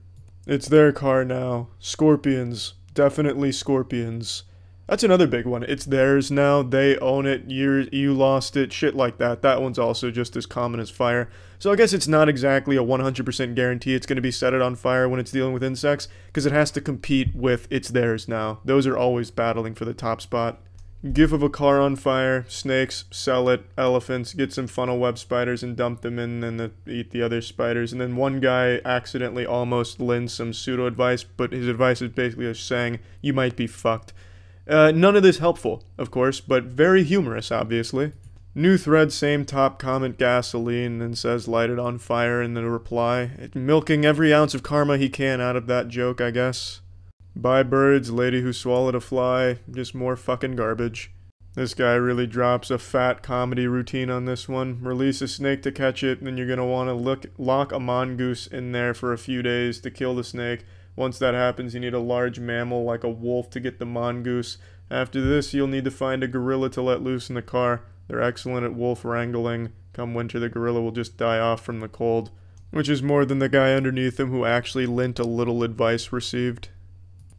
It's their car now. Scorpions. Definitely scorpions. That's another big one. It's theirs now. They own it. You lost it. Shit like that. That one's also just as common as fire. So I guess it's not exactly a 100% guarantee it's going to be set it on fire when it's dealing with insects, because it has to compete with it's theirs now. Those are always battling for the top spot. GIF of a car on fire, snakes, sell it, elephants, get some funnel web spiders and dump them in and eat the other spiders. And then one guy accidentally almost lends some pseudo advice, but his advice is basically just saying, you might be fucked. None of this helpful, of course, but very humorous, obviously. New thread, same top comment, gasoline, and says light it on fire in the reply. Milking every ounce of karma he can out of that joke, I guess. Bye birds, lady who swallowed a fly, just more fucking garbage. This guy really drops a fat comedy routine on this one. Release a snake to catch it, then you're gonna want to lock a mongoose in there for a few days to kill the snake. Once that happens, you need a large mammal like a wolf to get the mongoose. After this, you'll need to find a gorilla to let loose in the car. They're excellent at wolf wrangling. Come winter, the gorilla will just die off from the cold. Which is more than the guy underneath him who actually lent a little advice received.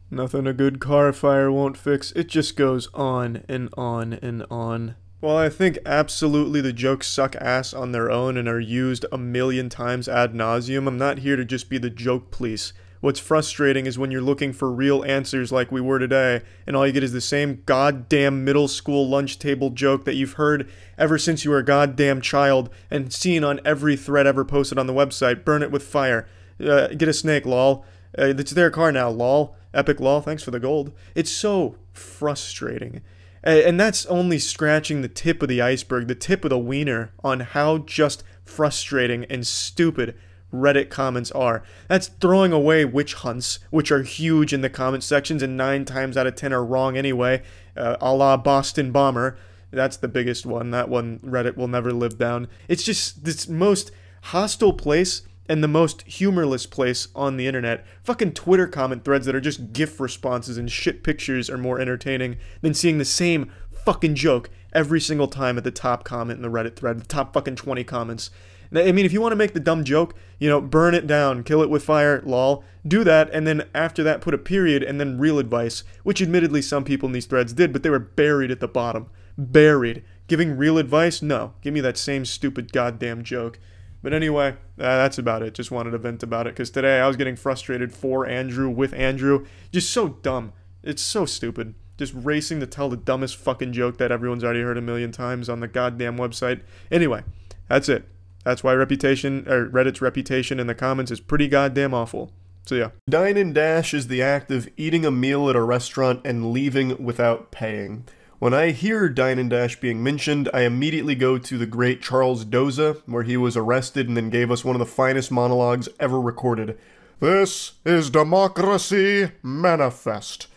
Nothing a good car fire won't fix, it just goes on and on and on. While I think absolutely the jokes suck ass on their own and are used a million times ad nauseum, I'm not here to just be the joke police. What's frustrating is when you're looking for real answers like we were today, and all you get is the same goddamn middle school lunch table joke that you've heard ever since you were a goddamn child and seen on every thread ever posted on the website. Burn it with fire. Get a snake, lol. It's their car now, lol. Epic lol, thanks for the gold. It's so frustrating. And that's only scratching the tip of the iceberg, the tip of the wiener on how just frustrating and stupid Reddit comments are. That's throwing away witch hunts, which are huge in the comment sections and 9 times out of 10 are wrong anyway, a la Boston Bomber. That's the biggest one. That one Reddit will never live down. It's just this most hostile place and the most humorless place on the internet. Fucking Twitter comment threads that are just GIF responses and shit pictures are more entertaining than seeing the same fucking joke every single time at the top comment in the Reddit thread, the top fucking 20 comments. I mean, if you want to make the dumb joke, you know, burn it down, kill it with fire, lol, do that, and then after that put a period and then real advice, which admittedly some people in these threads did, but they were buried at the bottom. Buried. Giving real advice? No. Give me that same stupid goddamn joke. But anyway, that's about it. Just wanted to vent about it, because today I was getting frustrated for Andrew, with Andrew. Just so dumb. It's so stupid. Just racing to tell the dumbest fucking joke that everyone's already heard a million times on the goddamn website. Anyway, that's it. That's why Reddit's reputation in the comments is pretty goddamn awful. So yeah. Dine and dash is the act of eating a meal at a restaurant and leaving without paying. When I hear dine and dash being mentioned, I immediately go to the great Charles Doza, where he was arrested and then gave us one of the finest monologues ever recorded. This is Democracy Manifest.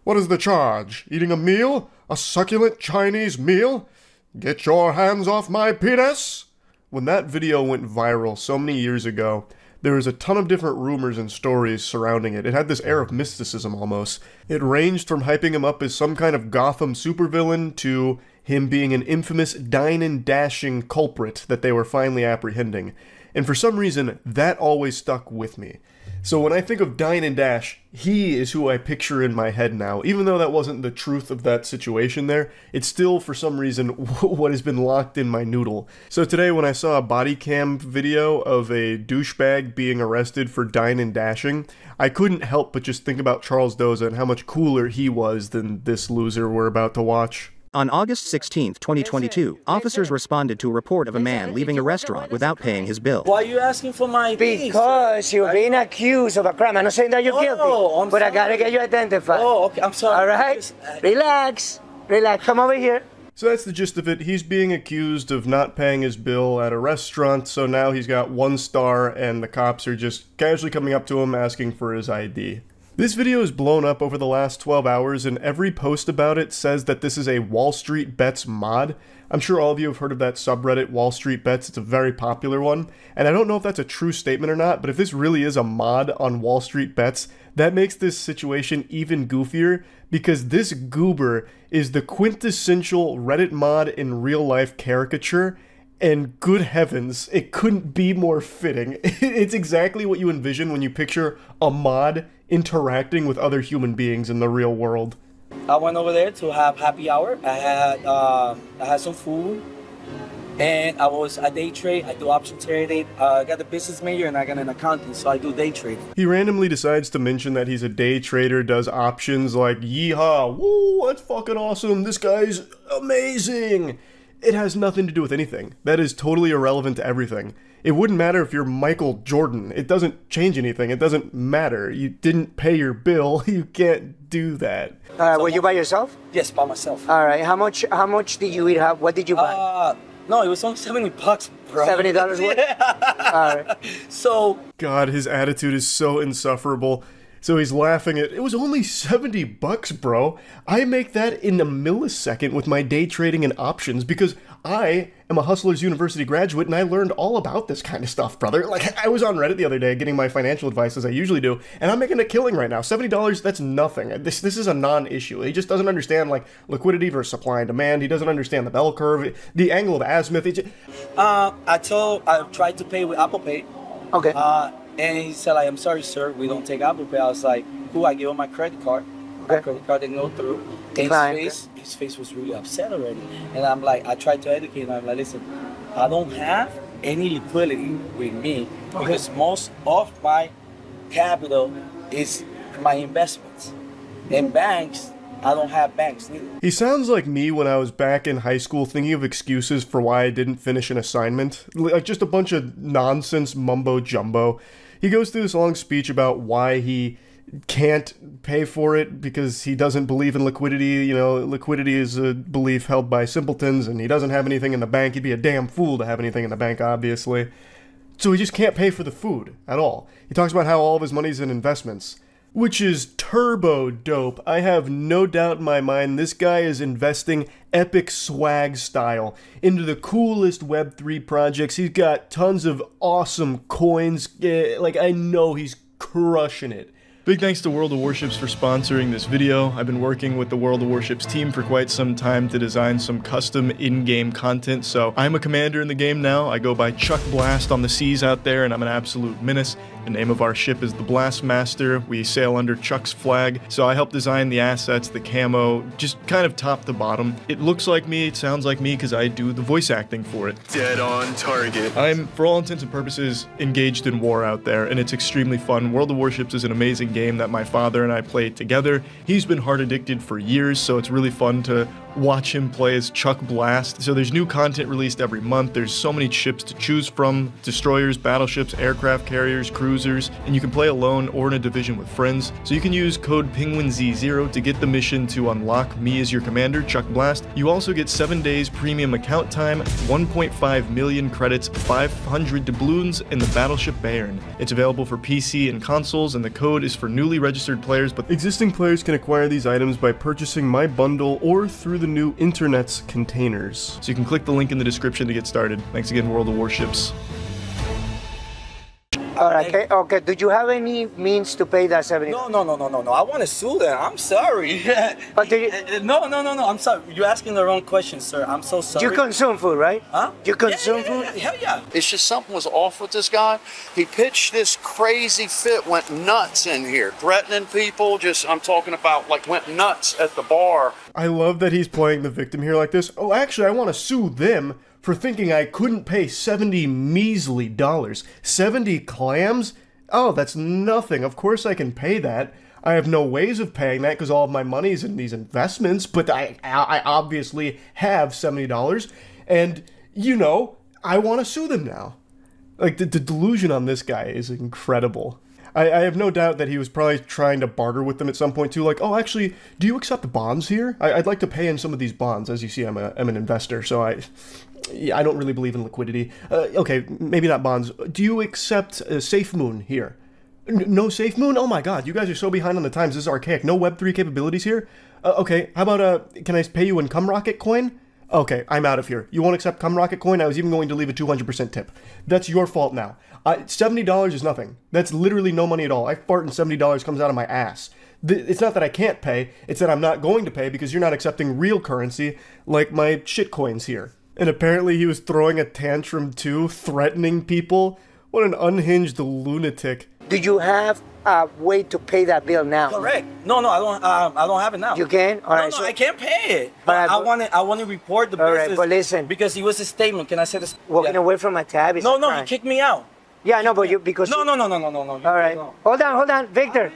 What is the charge? Eating a meal? A succulent Chinese meal? Get your hands off my penis! When that video went viral so many years ago, there was a ton of different rumors and stories surrounding it. It had this air of mysticism almost. It ranged from hyping him up as some kind of Gotham supervillain to him being an infamous dine and dashing culprit that they were finally apprehending. And for some reason, that always stuck with me. So when I think of dine and dash, he is who I picture in my head now. Even though that wasn't the truth of that situation there, it's still, for some reason, what has been locked in my noodle. So today when I saw a body cam video of a douchebag being arrested for dine and dashing, I couldn't help but just think about Charles Doza and how much cooler he was than this loser we're about to watch. On August 16, 2022, officers responded to a report of a man leaving a restaurant without paying his bill. Why are you asking for my piece? Because you're being accused of a crime. I'm not saying that you're guilty, but I gotta get you identified. Oh, okay, I'm sorry. All right? Relax. Relax. Come over here. So that's the gist of it. He's being accused of not paying his bill at a restaurant, so now he's got 1 star and the cops are just casually coming up to him asking for his ID. This video is blown up over the last 12 hours, and every post about it says that this is a Wall Street Bets mod. I'm sure all of you have heard of that subreddit, Wall Street Bets. It's a very popular one, and I don't know if that's a true statement or not, but if this really is a mod on Wall Street Bets, that makes this situation even goofier, because this goober is the quintessential Reddit mod in real-life caricature, and good heavens, it couldn't be more fitting. It's exactly what you envision when you picture a mod interacting with other human beings in the real world. I went over there to have happy hour. I had some food, And I day trade, I do option trading. I got a business major and I got an accounting, so I do day trading. He randomly decides to mention that he's a day trader, does options like, yeehaw, woo, that's fucking awesome, this guy's amazing. It has nothing to do with anything. That is totally irrelevant to everything. It wouldn't matter if you're Michael Jordan. It doesn't change anything. It doesn't matter. You didn't pay your bill. You can't do that. Were you by yourself? Yes, by myself. All right. How much did you eat? What did you buy? No, it was only $70, bro. $70 worth? Yeah. All right. So... God, his attitude is so insufferable. So he's laughing at, it was only $70, bro. I make that in a millisecond with my day trading and options because I am a Hustlers University graduate and I learned all about this kind of stuff, brother. Like, I was on Reddit the other day getting my financial advice as I usually do, and I'm making a killing right now. $70, that's nothing. This is a non-issue. He just doesn't understand, like, liquidity versus supply and demand. He doesn't understand the bell curve, the angle of azimuth. I tried to pay with Apple Pay. Okay. And he said, like, I'm sorry, sir, we don't take Apple Pay. I was like, cool, I gave him my credit card. Okay. My credit card didn't go through. And his face was really upset already. And I'm like, I tried to educate him. I'm like, listen, I don't have any liquidity with me because most of my capital is my investments. And banks, I don't have banks neither. He sounds like me when I was back in high school thinking of excuses for why I didn't finish an assignment. Like just a bunch of nonsense mumbo jumbo. He goes through this long speech about why he can't pay for it because he doesn't believe in liquidity. You know, liquidity is a belief held by simpletons and he doesn't have anything in the bank. He'd be a damn fool to have anything in the bank, obviously. So he just can't pay for the food at all. He talks about how all of his money's in investments, which is turbo dope. I have no doubt in my mind this guy is investing epic swag style into the coolest Web3 projects. He's got tons of awesome coins. Like, I know he's crushing it. Big thanks to World of Warships for sponsoring this video. I've been working with the World of Warships team for quite some time to design some custom in-game content, so I'm a commander in the game now. I go by Chuck Blast on the seas out there, and I'm an absolute menace. The name of our ship is the Blastmaster. We sail under Chuck's flag, so I help design the assets, the camo, just kind of top to bottom. It looks like me, it sounds like me, because I do the voice acting for it. Dead on target. I'm, for all intents and purposes, engaged in war out there, and it's extremely fun. World of Warships is an amazing game that my father and I played together. He's been hard addicted for years, so it's really fun to watch him play as Chuck Blast. So there's new content released every month. There's so many ships to choose from: destroyers, battleships, aircraft carriers, cruisers, and you can play alone or in a division with friends. So you can use code Penguinz0 to get the mission to unlock me as your commander, Chuck Blast. You also get 7 days premium account time, 1.5 million credits, 500 doubloons, and the battleship Bayern. It's available for PC and consoles, and the code is for newly registered players, but existing players can acquire these items by purchasing my bundle or through the new internet's containers. So you can click the link in the description to get started. Thanks again, World of Warships. All right, okay. Do you have any means to pay that $70? No. I want to sue them. I'm sorry. But do you... No. I'm sorry. You're asking the wrong question, sir. I'm so sorry. You consume food, right? Huh? You consume food? Hell yeah. It's just something was off with this guy. He pitched this crazy fit, went nuts in here, threatening people. I'm talking about, like, went nuts at the bar. I love that he's playing the victim here like this. Oh, actually, I want to sue them for thinking I couldn't pay $70 measly dollars. 70 clams? Oh, that's nothing. Of course I can pay that. I have no ways of paying that because all of my money's in these investments, but I obviously have $70, and, you know, I want to sue them now. Like, the delusion on this guy is incredible. I have no doubt that he was probably trying to barter with them at some point too, like, oh, actually, do you accept bonds here? I'd like to pay in some of these bonds. As you see, I'm an investor, so I don't really believe in liquidity. Okay, maybe not bonds. Do you accept Safe Moon here? No Safe Moon? Oh my god, you guys are so behind on the times. This is archaic. No Web3 capabilities here? Okay, how about, can I pay you in Cum Rocket coin? Okay, I'm out of here. You won't accept Cum Rocket coin? I was even going to leave a 200% tip. That's your fault now. $70 is nothing. That's literally no money at all. I fart and $70 comes out of my ass. It's not that I can't pay, it's that I'm not going to pay because you're not accepting real currency like my shit coins here. And apparently he was throwing a tantrum too, threatening people. What an unhinged lunatic. Do you have a way to pay that bill now? Correct. No, I don't have it now. You can? All right. No, I can't pay it. All right, I want to report the all business. right, but listen. Because it was a statement. Can I say this? Walking away from a tab is a No, crime. he kicked me out. Yeah, no, but you, because... No. All right. Hold on, Victor.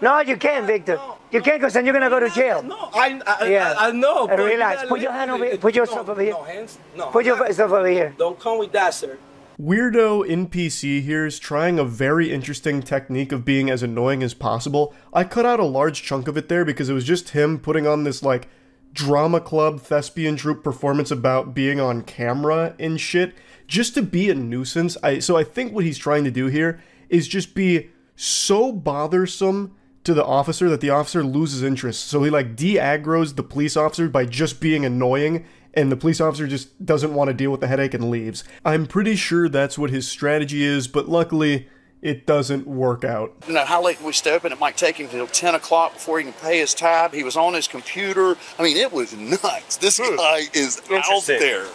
No, you can't, Victor. You can't, because then you're going to go to jail. No, I know. But relax. Put your hand over here. Put yourself over here. No, hands? No. Put yourself over here. Don't come with that, sir. Weirdo NPC here is trying a very interesting technique of being as annoying as possible. I cut out a large chunk of it there because it was just him putting on this, like, drama club thespian troupe performance about being on camera and shit, just to be a nuisance. So I think what he's trying to do here is just be so bothersome to the officer that the officer loses interest. So he, like, de-aggroes the police officer by just being annoying, and the police officer just doesn't want to deal with the headache and leaves. I'm pretty sure that's what his strategy is, but luckily, it doesn't work out. You know, how late can we stay open? It might take him till 10 o'clock before he can pay his tab. He was on his computer. I mean, it was nuts. This guy is out there.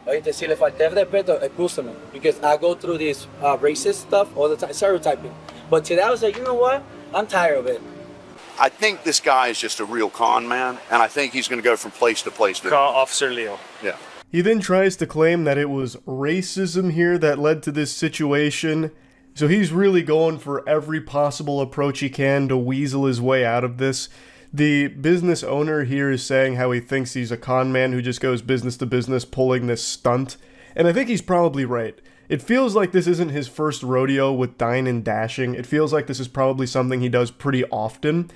Oíste, si le falté el respeto, excúsame, because I go through this racist stuff all the time, stereotyping. But today I was like, you know what? I'm tired of it. I think this guy is just a real con man, and I think he's going to go from place to place. Call Officer Leo. Yeah. He then tries to claim that it was racism here that led to this situation. So he's really going for every possible approach he can to weasel his way out of this. The business owner here is saying how he thinks he's a con man who just goes business to business pulling this stunt. And I think he's probably right. It feels like this isn't his first rodeo with dine and dashing. It feels like this is probably something he does pretty often.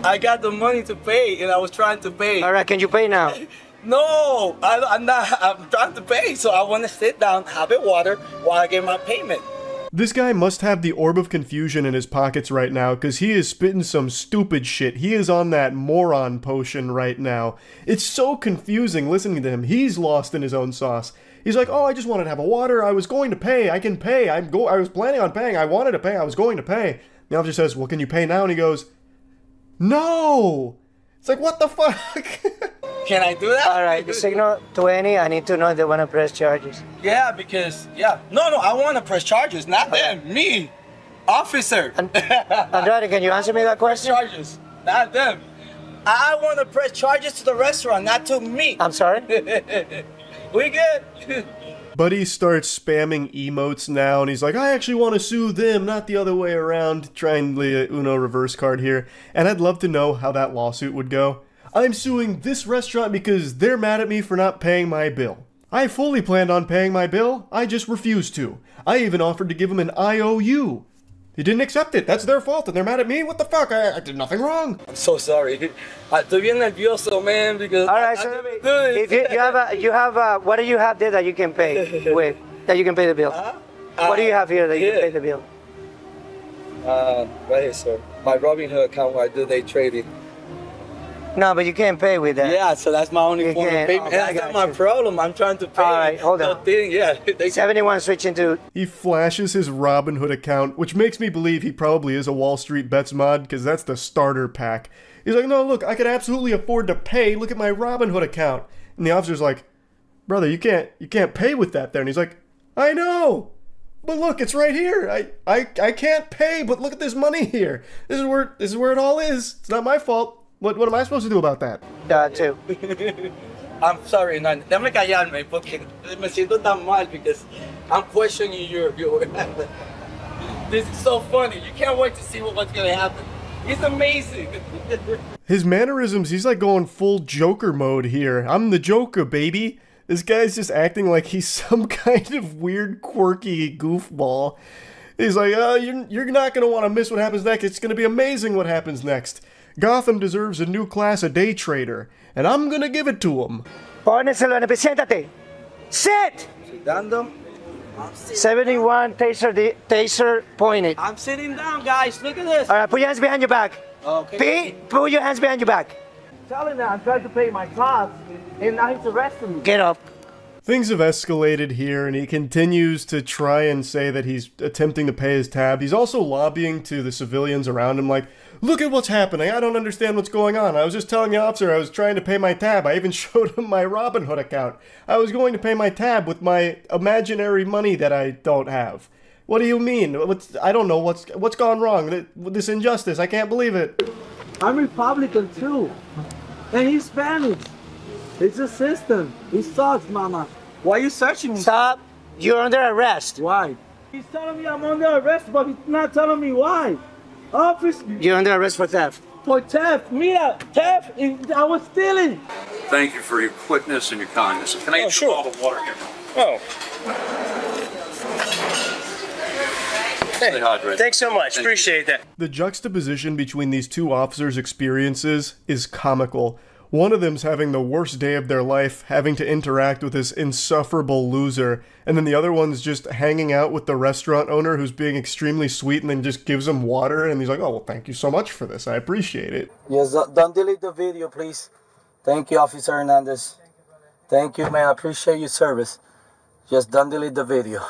I got the money to pay, and I was trying to pay. All right, can you pay now? No, I'm not. I'm trying to pay, so I want to sit down, have a water while I get my payment. This guy must have the orb of confusion in his pockets right now, because he is spitting some stupid shit. He is on that moron potion right now. It's so confusing listening to him. He's lost in his own sauce. He's like, oh, I just wanted to have a water. I was going to pay. I can pay. I was planning on paying. I wanted to pay. I was going to pay. The officer says, well, can you pay now? And he goes, no. It's like, what the fuck? Can I do that? All right, the signal 20, I need to know if they want to press charges. Yeah, because, yeah. No, I want to press charges, not them, me. Officer. Andrade, can you answer me that question? Charges, not them. I want to press charges to the restaurant, not to me. I'm sorry? We good. Buddy starts spamming emotes now, and he's like, I actually want to sue them, not the other way around, trying the Uno reverse card here. And I'd love to know how that lawsuit would go. I'm suing this restaurant because they're mad at me for not paying my bill. I fully planned on paying my bill, I just refused to. I even offered to give them an IOU. He didn't accept it. That's their fault, and they're mad at me? What the fuck? I did nothing wrong. I'm so sorry. Estoy bien nervioso, man, because all right, so if you have what do you have there that you can pay with, that you can pay the bill? What do you have here that you can pay the bill? Right here, sir. My Robinhood account where I do day trading. No, but you can't pay with that. Yeah, so that's my only form of payment. Okay, that's not my problem. I'm trying to pay. All right, hold on. Thing. Yeah. 71 switching to... He flashes his Robinhood account, which makes me believe he probably is a Wall Street Bets mod, because that's the starter pack. He's like, no, look, I could absolutely afford to pay. Look at my Robinhood account. And the officer's like, brother, you can't pay with that there. And he's like, I know. But look, it's right here. I can't pay, but look at this money here. This is where it all is. It's not my fault. What am I supposed to do about that? Too. I'm sorry, no, déjame callarme porque me siento tan mal because I'm questioning your This is so funny. You can't wait to see what's gonna happen. He's amazing. His mannerisms, he's like going full Joker mode here. I'm the Joker, baby. This guy's just acting like he's some kind of weird, quirky goofball. He's like, you're not gonna want to miss what happens next. It's gonna be amazing what happens next. Gotham deserves a new class of day trader, and I'm gonna give it to him. Póneselo, siéntate. Sit! Dando. 71 taser pointed. I'm sitting down, guys. Look at this. All right, put your hands behind your back. Okay. Pete, put your hands behind your back. Tell him that I'm trying to pay my costs, and now he's arresting me. Get up. Things have escalated here, and he continues to try and say that he's attempting to pay his tab. He's also lobbying to the civilians around him like, look at what's happening. I don't understand what's going on. I was just telling the officer I was trying to pay my tab. I even showed him my Robinhood account. I was going to pay my tab with my imaginary money that I don't have. What do you mean? I don't know what's gone wrong. This injustice. I can't believe it. I'm Republican too. And he's Spanish. It's a system. It sucks, mama. Why are you searching me? Stop. You're under arrest. Why? He's telling me I'm under arrest, but he's not telling me why. Office. You're under arrest for theft. For theft. Mira, theft. I was stealing. Thank you for your quickness and your kindness. Can I get you a bottle of water here? Oh. Stay hydrated. Thanks so much. Appreciate that. The juxtaposition between these two officers' experiences is comical. One of them's having the worst day of their life, having to interact with this insufferable loser, and then the other one's just hanging out with the restaurant owner who's being extremely sweet and then just gives him water, and he's like, oh, well, thank you so much for this. I appreciate it. Yes, don't delete the video, please. Thank you, Officer Hernandez. Thank you, man. I appreciate your service. Just don't delete the video.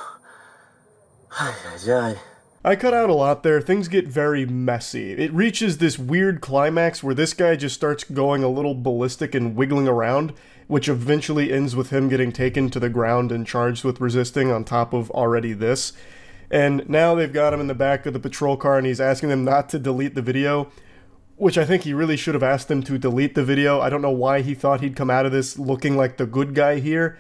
I cut out a lot there. Things get very messy. It reaches this weird climax where this guy just starts going a little ballistic and wiggling around, which eventually ends with him getting taken to the ground and charged with resisting on top of already this. And now they've got him in the back of the patrol car and he's asking them not to delete the video, which I think he really should have asked them to delete the video. I don't know why he thought he'd come out of this looking like the good guy here.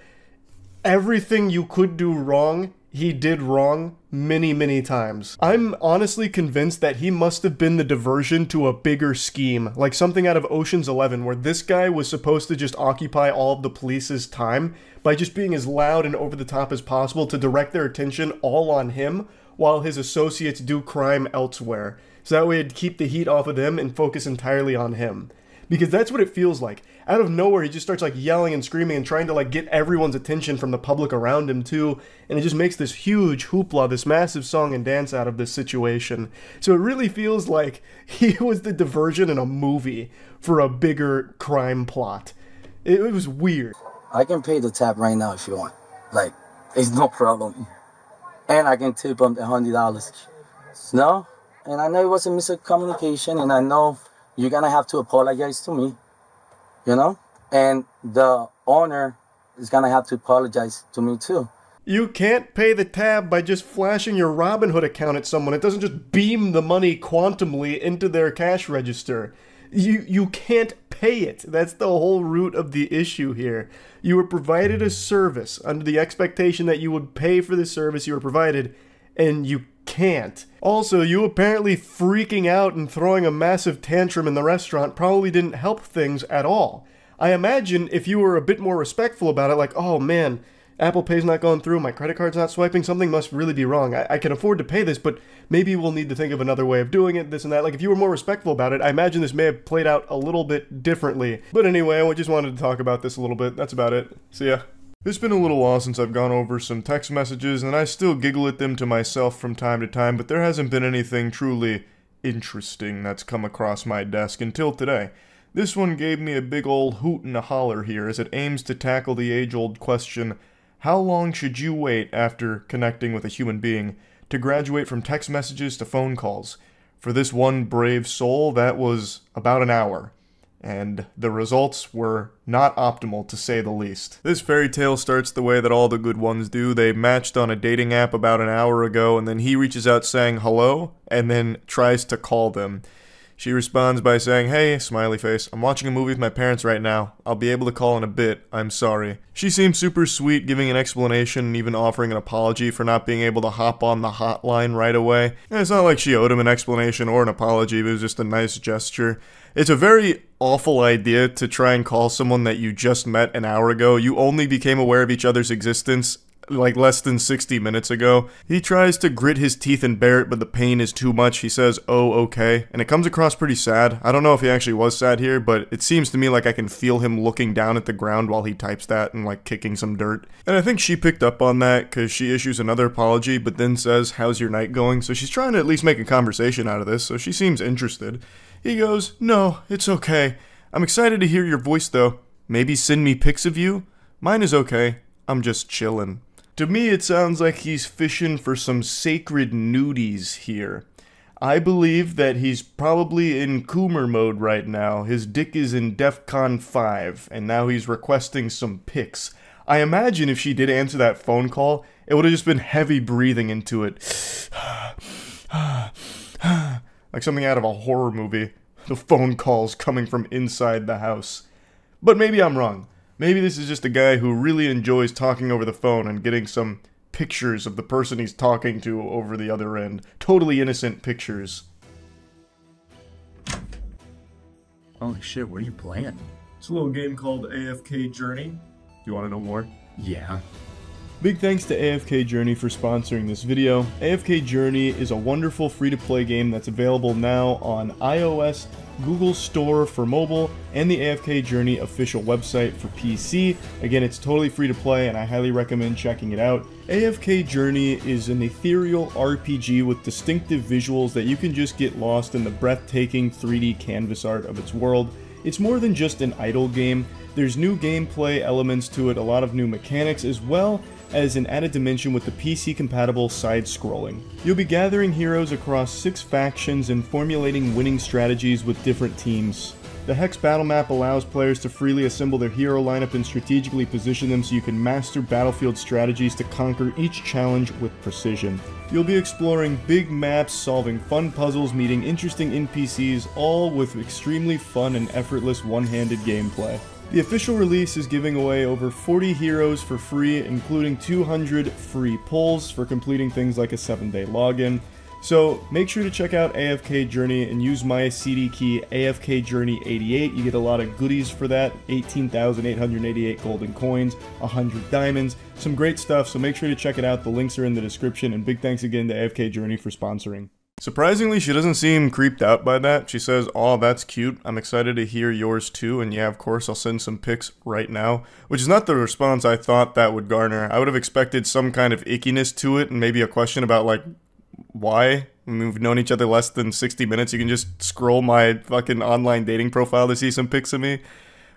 Everything you could do wrong, he did wrong many, many times. I'm honestly convinced that he must have been the diversion to a bigger scheme, like something out of Ocean's 11, where this guy was supposed to just occupy all of the police's time by just being as loud and over the top as possible to direct their attention all on him while his associates do crime elsewhere. So that way it'd keep the heat off of them and focus entirely on him. Because that's what it feels like. Out of nowhere, he just starts like yelling and screaming and trying to like get everyone's attention from the public around him too. And it just makes this huge hoopla, this massive song and dance out of this situation. So it really feels like he was the diversion in a movie for a bigger crime plot. It was weird. I can pay the tab right now if you want. Like, it's no problem. And I can tip him the $100. No? And I know it was a miscommunication and I know you're gonna have to apologize to me, you know? And the owner is gonna have to apologize to me too. You can't pay the tab by just flashing your Robinhood account at someone. It doesn't just beam the money quantumly into their cash register. You can't pay it. That's the whole root of the issue here. You were provided a service under the expectation that you would pay for the service you were provided, and you can't. Also, you apparently freaking out and throwing a massive tantrum in the restaurant probably didn't help things at all. I imagine if you were a bit more respectful about it, like, oh man, Apple Pay's not going through, my credit card's not swiping, something must really be wrong. I can afford to pay this, but maybe we'll need to think of another way of doing it, this and that. Like, if you were more respectful about it, I imagine this may have played out a little bit differently. But anyway, I just wanted to talk about this a little bit. That's about it. See ya. It's been a little while since I've gone over some text messages, and I still giggle at them to myself from time to time, but there hasn't been anything truly interesting that's come across my desk until today. This one gave me a big old hoot and a holler here as it aims to tackle the age-old question, how long should you wait after connecting with a human being to graduate from text messages to phone calls? For this one brave soul, that was about an hour. And the results were not optimal, to say the least. This fairy tale starts the way that all the good ones do. They matched on a dating app about an hour ago, and then he reaches out saying hello, and then tries to call them. She responds by saying, hey, smiley face, I'm watching a movie with my parents right now. I'll be able to call in a bit. I'm sorry. She seems super sweet, giving an explanation and even offering an apology for not being able to hop on the hotline right away. And it's not like she owed him an explanation or an apology, but it was just a nice gesture. It's a very awful idea to try and call someone that you just met an hour ago. You only became aware of each other's existence like less than 60 minutes ago. He tries to grit his teeth and bear it, but the pain is too much. He says, oh, okay. And it comes across pretty sad. I don't know if he actually was sad here, but it seems to me like I can feel him looking down at the ground while he types that and like kicking some dirt. And I think she picked up on that because she issues another apology, but then says, how's your night going? So she's trying to at least make a conversation out of this, so she seems interested. He goes, no, it's okay. I'm excited to hear your voice though. Maybe send me pics of you? Mine is okay. I'm just chillin'. To me, it sounds like he's fishing for some sacred nudies here. I believe that he's probably in Coomer mode right now. His dick is in DEFCON 5, and now he's requesting some pics. I imagine if she did answer that phone call, it would have just been heavy breathing into it. like something out of a horror movie. The phone calls coming from inside the house. But maybe I'm wrong. Maybe this is just a guy who really enjoys talking over the phone and getting some pictures of the person he's talking to over the other end. Totally innocent pictures. Holy shit, what are you playing? It's a little game called AFK Journey. Do you want to know more? Yeah. Big thanks to AFK Journey for sponsoring this video. AFK Journey is a wonderful free-to-play game that's available now on iOS, Google Store for mobile, and the AFK Journey official website for PC. Again, it's totally free to play and I highly recommend checking it out. AFK Journey is an ethereal RPG with distinctive visuals that you can just get lost in the breathtaking 3D canvas art of its world. It's more than just an idle game. There's new gameplay elements to it, a lot of new mechanics, as well as an added dimension with the PC-compatible side-scrolling. You'll be gathering heroes across 6 factions and formulating winning strategies with different teams. The Hex battle map allows players to freely assemble their hero lineup and strategically position them so you can master battlefield strategies to conquer each challenge with precision. You'll be exploring big maps, solving fun puzzles, meeting interesting NPCs, all with extremely fun and effortless one-handed gameplay. The official release is giving away over 40 heroes for free, including 200 free pulls for completing things like a 7-day login. So make sure to check out AFK Journey and use my CD key AFKJourney88. You get a lot of goodies for that, 18,888 golden coins, 100 diamonds, some great stuff, so make sure to check it out. The links are in the description, and big thanks again to AFK Journey for sponsoring. Surprisingly, she doesn't seem creeped out by that. She says, "Aw, that's cute. I'm excited to hear yours too, and yeah, of course, I'll send some pics right now." Which is not the response I thought that would garner. I would have expected some kind of ickiness to it, and maybe a question about, like, why? I mean, we've known each other less than 60 minutes. You can just scroll my fucking online dating profile to see some pics of me.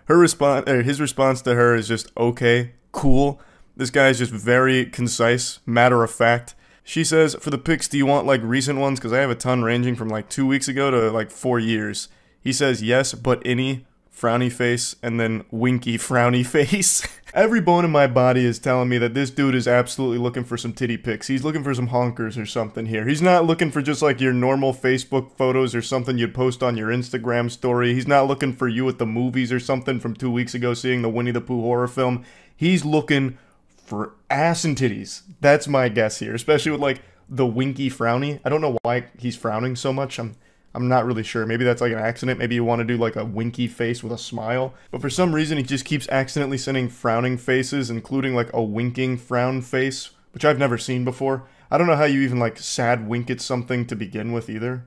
His response to her is just, okay, cool. This guy is just very concise, matter of fact. She says, for the pics, do you want, like, recent ones? Because I have a ton ranging from, like, 2 weeks ago to, like, 4 years. He says, yes, but any, frowny face, and then winky frowny face. Every bone in my body is telling me that this dude is absolutely looking for some titty pics. He's looking for some honkers or something here. He's not looking for just, like, your normal Facebook photos or something you'd post on your Instagram story. He's not looking for you at the movies or something from 2 weeks ago seeing the Winnie the Pooh horror film. He's looking for ass and titties. That's my guess here, especially with, like, the winky frowny. I don't know why he's frowning so much. I'm not really sure. Maybe that's like an accident. Maybe you want to do like a winky face with a smile. But for some reason, he just keeps accidentally sending frowning faces, including like a winking frown face, which I've never seen before. I don't know how you even like sad wink at something to begin with either.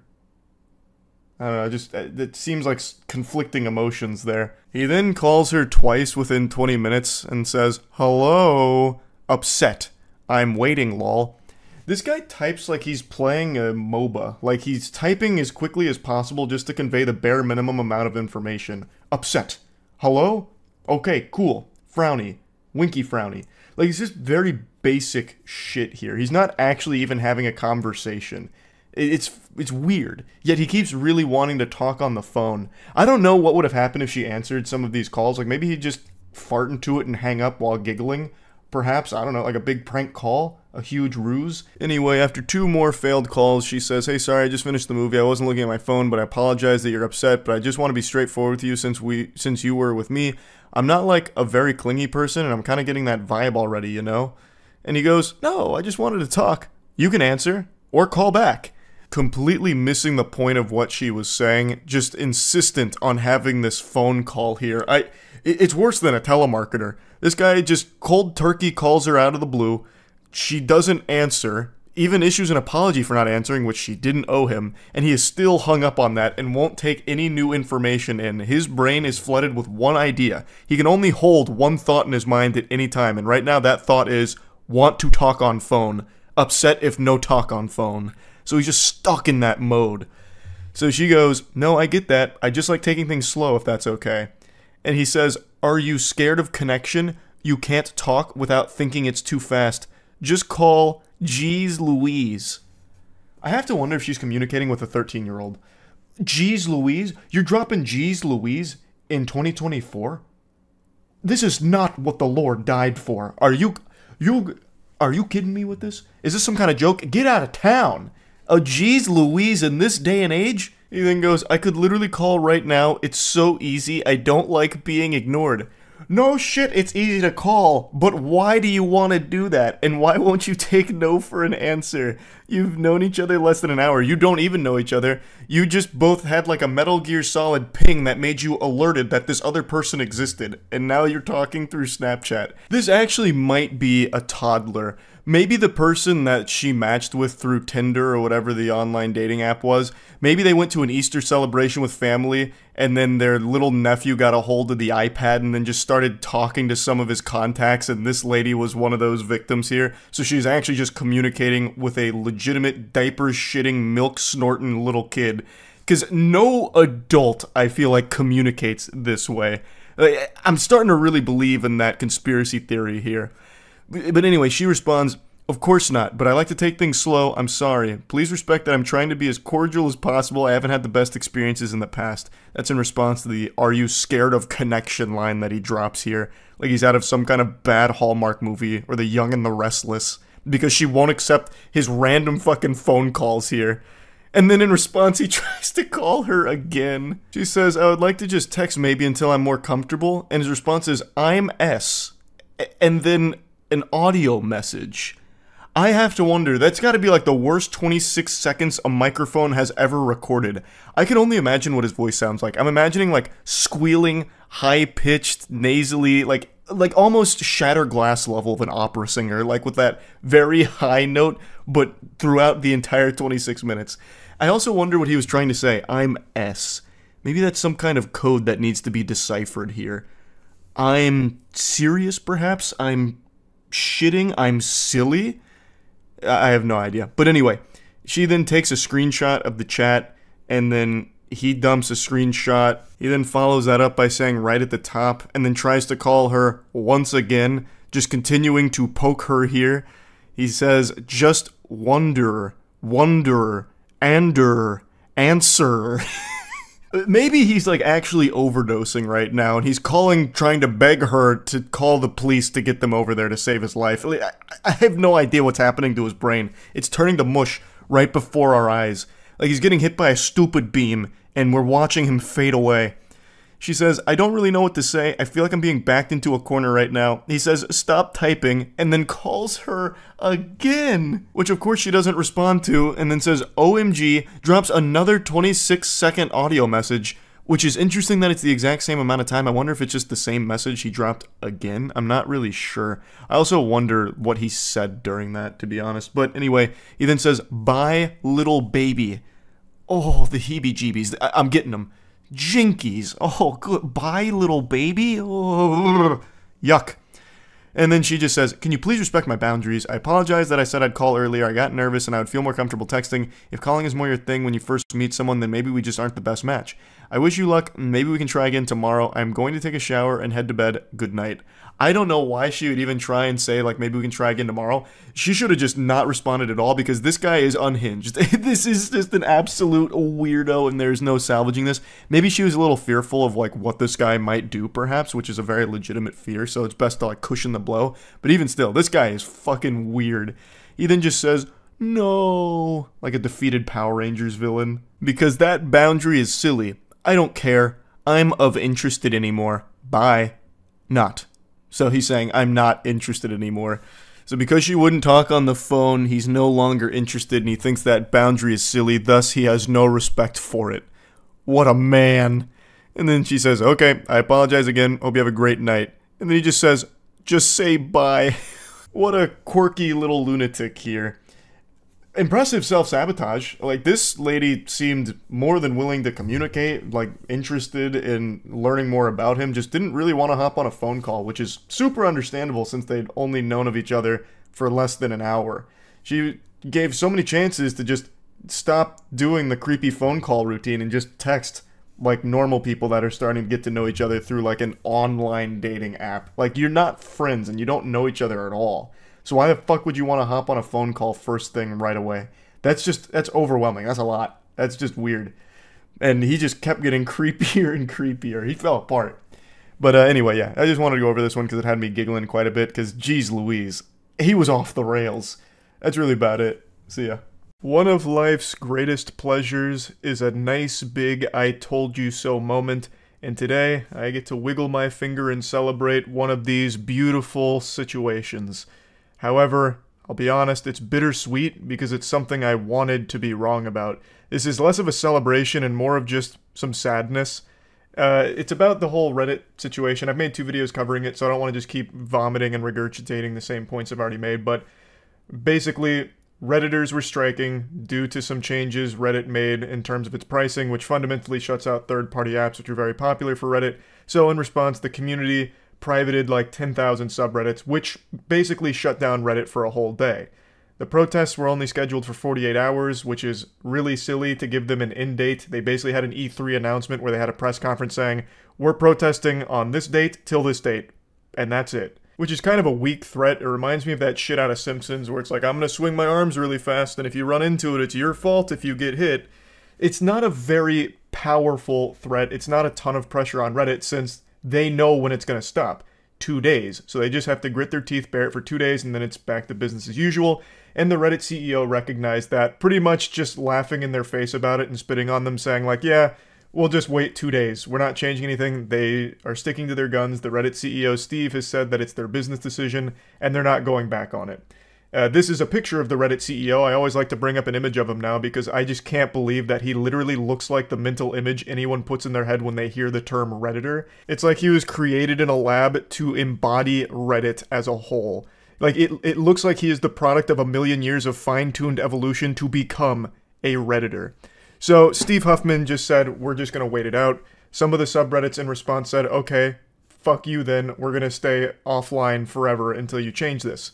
I don't know, just, it seems like conflicting emotions there. He then calls her twice within 20 minutes and says, hello, upset. I'm waiting, lol. This guy types like he's playing a MOBA. Like he's typing as quickly as possible just to convey the bare minimum amount of information. Upset. Hello? Okay, cool. Frowny. Winky frowny. Like it's just very basic shit here. He's not actually even having a conversation. It's weird. Yet he keeps really wanting to talk on the phone. I don't know what would have happened if she answered some of these calls. Like maybe he'd just fart into it and hang up while giggling. Perhaps, I don't know, like a big prank call? A huge ruse? Anyway, after 2 more failed calls, she says, hey, sorry, I just finished the movie. I wasn't looking at my phone, but I apologize that you're upset, but I just want to be straightforward with you since you were with me. I'm not like a very clingy person, and I'm kind of getting that vibe already, you know? And he goes, no, I just wanted to talk. You can answer, or call back. Completely missing the point of what she was saying, just insistent on having this phone call here. It's worse than a telemarketer. This guy just cold turkey calls her out of the blue. She doesn't answer, even issues an apology for not answering, which she didn't owe him, and he is still hung up on that and won't take any new information in. His brain is flooded with one idea. He can only hold one thought in his mind at any time, and right now that thought is, want to talk on phone. Upset if no talk on phone. So he's just stuck in that mode. So she goes, no, I get that. I just like taking things slow if that's okay. And he says, are you scared of connection? You can't talk without thinking it's too fast. Just call Jeez Louise. I have to wonder if she's communicating with a 13-year-old. Jeez Louise? You're dropping Jeez Louise in 2024? This is not what the Lord died for. Are you kidding me with this? Is this some kind of joke? Get out of town. Oh, geez Louise, in this day and age? He then goes, I could literally call right now. It's so easy. I don't like being ignored. No shit, it's easy to call, but why do you want to do that? And why won't you take no for an answer? You've known each other less than an hour. You don't even know each other. You just both had like a Metal Gear Solid ping that made you alerted that this other person existed, and now you're talking through Snapchat. This actually might be a toddler. Maybe the person that she matched with through Tinder or whatever the online dating app was, maybe they went to an Easter celebration with family, and then their little nephew got a hold of the iPad and then just started talking to some of his contacts, and this lady was one of those victims here. So she's actually just communicating with a legitimate diaper-shitting, milk-snorting little kid. Because no adult, I feel like, communicates this way. I'm starting to really believe in that conspiracy theory here. But anyway, she responds, of course not, but I like to take things slow. I'm sorry. Please respect that I'm trying to be as cordial as possible. I haven't had the best experiences in the past. That's in response to the "Are you scared of connection" line that he drops here. Like he's out of some kind of bad Hallmark movie, or The Young and the Restless, because she won't accept his random fucking phone calls here. And then in response, he tries to call her again. She says, I would like to just text maybe until I'm more comfortable. And his response is, I'm S. And then an audio message. I have to wonder, that's got to be like the worst 26 seconds a microphone has ever recorded. I can only imagine what his voice sounds like. I'm imagining like squealing, high-pitched, nasally, like almost shatter glass level of an opera singer, like with that very high note, but throughout the entire 26 minutes. I also wonder what he was trying to say. I'm S. Maybe that's some kind of code that needs to be deciphered here. I'm serious, perhaps? I'm shitting? I'm silly? I have no idea. But anyway, she then takes a screenshot of the chat, and then he dumps a screenshot. He then follows that up by saying right at the top, and then tries to call her once again, just continuing to poke her here. He says, just wonder, answer. Maybe he's like actually overdosing right now, and he's trying to beg her to call the police to get them over there to save his life. I have no idea what's happening to his brain. It's turning to mush right before our eyes. Like he's getting hit by a stupid beam, and we're watching him fade away. She says, I don't really know what to say. I feel like I'm being backed into a corner right now. He says, stop typing, and then calls her again, which of course she doesn't respond to, and then says, OMG, drops another 26-second audio message, which is interesting that it's the exact same amount of time. I wonder if it's just the same message he dropped again. I'm not really sure. I also wonder what he said during that, to be honest. But anyway, he then says, bye, little baby. Oh, the heebie-jeebies. I'm getting them. Jinkies. Oh, good. Bye, little baby. Oh, yuck. And then she just says, can you please respect my boundaries? I apologize that I said I'd call earlier. I got nervous and I would feel more comfortable texting. If calling is more your thing when you first meet someone, then maybe we just aren't the best match. I wish you luck. Maybe we can try again tomorrow. I'm going to take a shower and head to bed. Good night. I don't know why she would even try and say, like, maybe we can try again tomorrow. She should have just not responded at all, because this guy is unhinged. This is just an absolute weirdo, and there's no salvaging this. Maybe she was a little fearful of, like, what this guy might do, perhaps, which is a very legitimate fear, so it's best to, like, cushion the blow. But even still, this guy is fucking weird. He then just says, no, like a defeated Power Rangers villain. Because that boundary is silly. I don't care. I'm of interested anymore. Bye. Not. So he's saying, I'm not interested anymore. So because she wouldn't talk on the phone, he's no longer interested, and he thinks that boundary is silly, thus he has no respect for it. What a man. And then she says, okay, I apologize again, hope you have a great night. And then he just says, just say bye. What a quirky little lunatic here. Impressive self-sabotage. Like, this lady seemed more than willing to communicate, like, interested in learning more about him, just didn't really want to hop on a phone call, which is super understandable since they'd only known of each other for less than an hour. She gave so many chances to just stop doing the creepy phone call routine and just text like normal people that are starting to get to know each other through like an online dating app. Like, you're not friends and you don't know each other at all. So why the fuck would you want to hop on a phone call first thing right away? That's overwhelming. That's a lot. That's just weird. And he just kept getting creepier and creepier. He fell apart. But anyway, yeah, I just wanted to go over this one because it had me giggling quite a bit because, geez Louise, he was off the rails. That's really about it. See ya. One of life's greatest pleasures is a nice big I told you so moment, and today I get to wiggle my finger and celebrate one of these beautiful situations. However, I'll be honest, it's bittersweet because it's something I wanted to be wrong about. This is less of a celebration and more of just some sadness. It's about the whole Reddit situation. I've made 2 videos covering it, so I don't want to just keep vomiting and regurgitating the same points I've already made, but basically, Redditors were striking due to some changes Reddit made in terms of its pricing, which fundamentally shuts out third-party apps, which are very popular for Reddit. So in response, the community privated like 10,000 subreddits, which basically shut down Reddit for a whole day. The protests were only scheduled for 48 hours, which is really silly to give them an end date. They basically had an E3 announcement where they had a press conference saying, we're protesting on this date till this date, and that's it. Which is kind of a weak threat. It reminds me of that shit out of Simpsons where it's like, I'm gonna swing my arms really fast, and if you run into it, it's your fault if you get hit. It's not a very powerful threat. It's not a ton of pressure on Reddit since they know when it's gonna stop. 2 days. So they just have to grit their teeth, bear it for 2 days, and then it's back to business as usual. And the Reddit CEO recognized that, pretty much just laughing in their face about it and spitting on them, saying like, yeah, we'll just wait 2 days. We're not changing anything. They are sticking to their guns. The Reddit CEO, Steve, has said that it's their business decision, and they're not going back on it. This is a picture of the Reddit CEO. I always like to bring up an image of him now because I just can't believe that he literally looks like the mental image anyone puts in their head when they hear the term Redditor. It's like he was created in a lab to embody Reddit as a whole. Like, it looks like he is the product of a million years of fine-tuned evolution to become a Redditor. So Steve Huffman just said, we're just going to wait it out. Some of the subreddits in response said, okay, fuck you then, we're going to stay offline forever until you change this.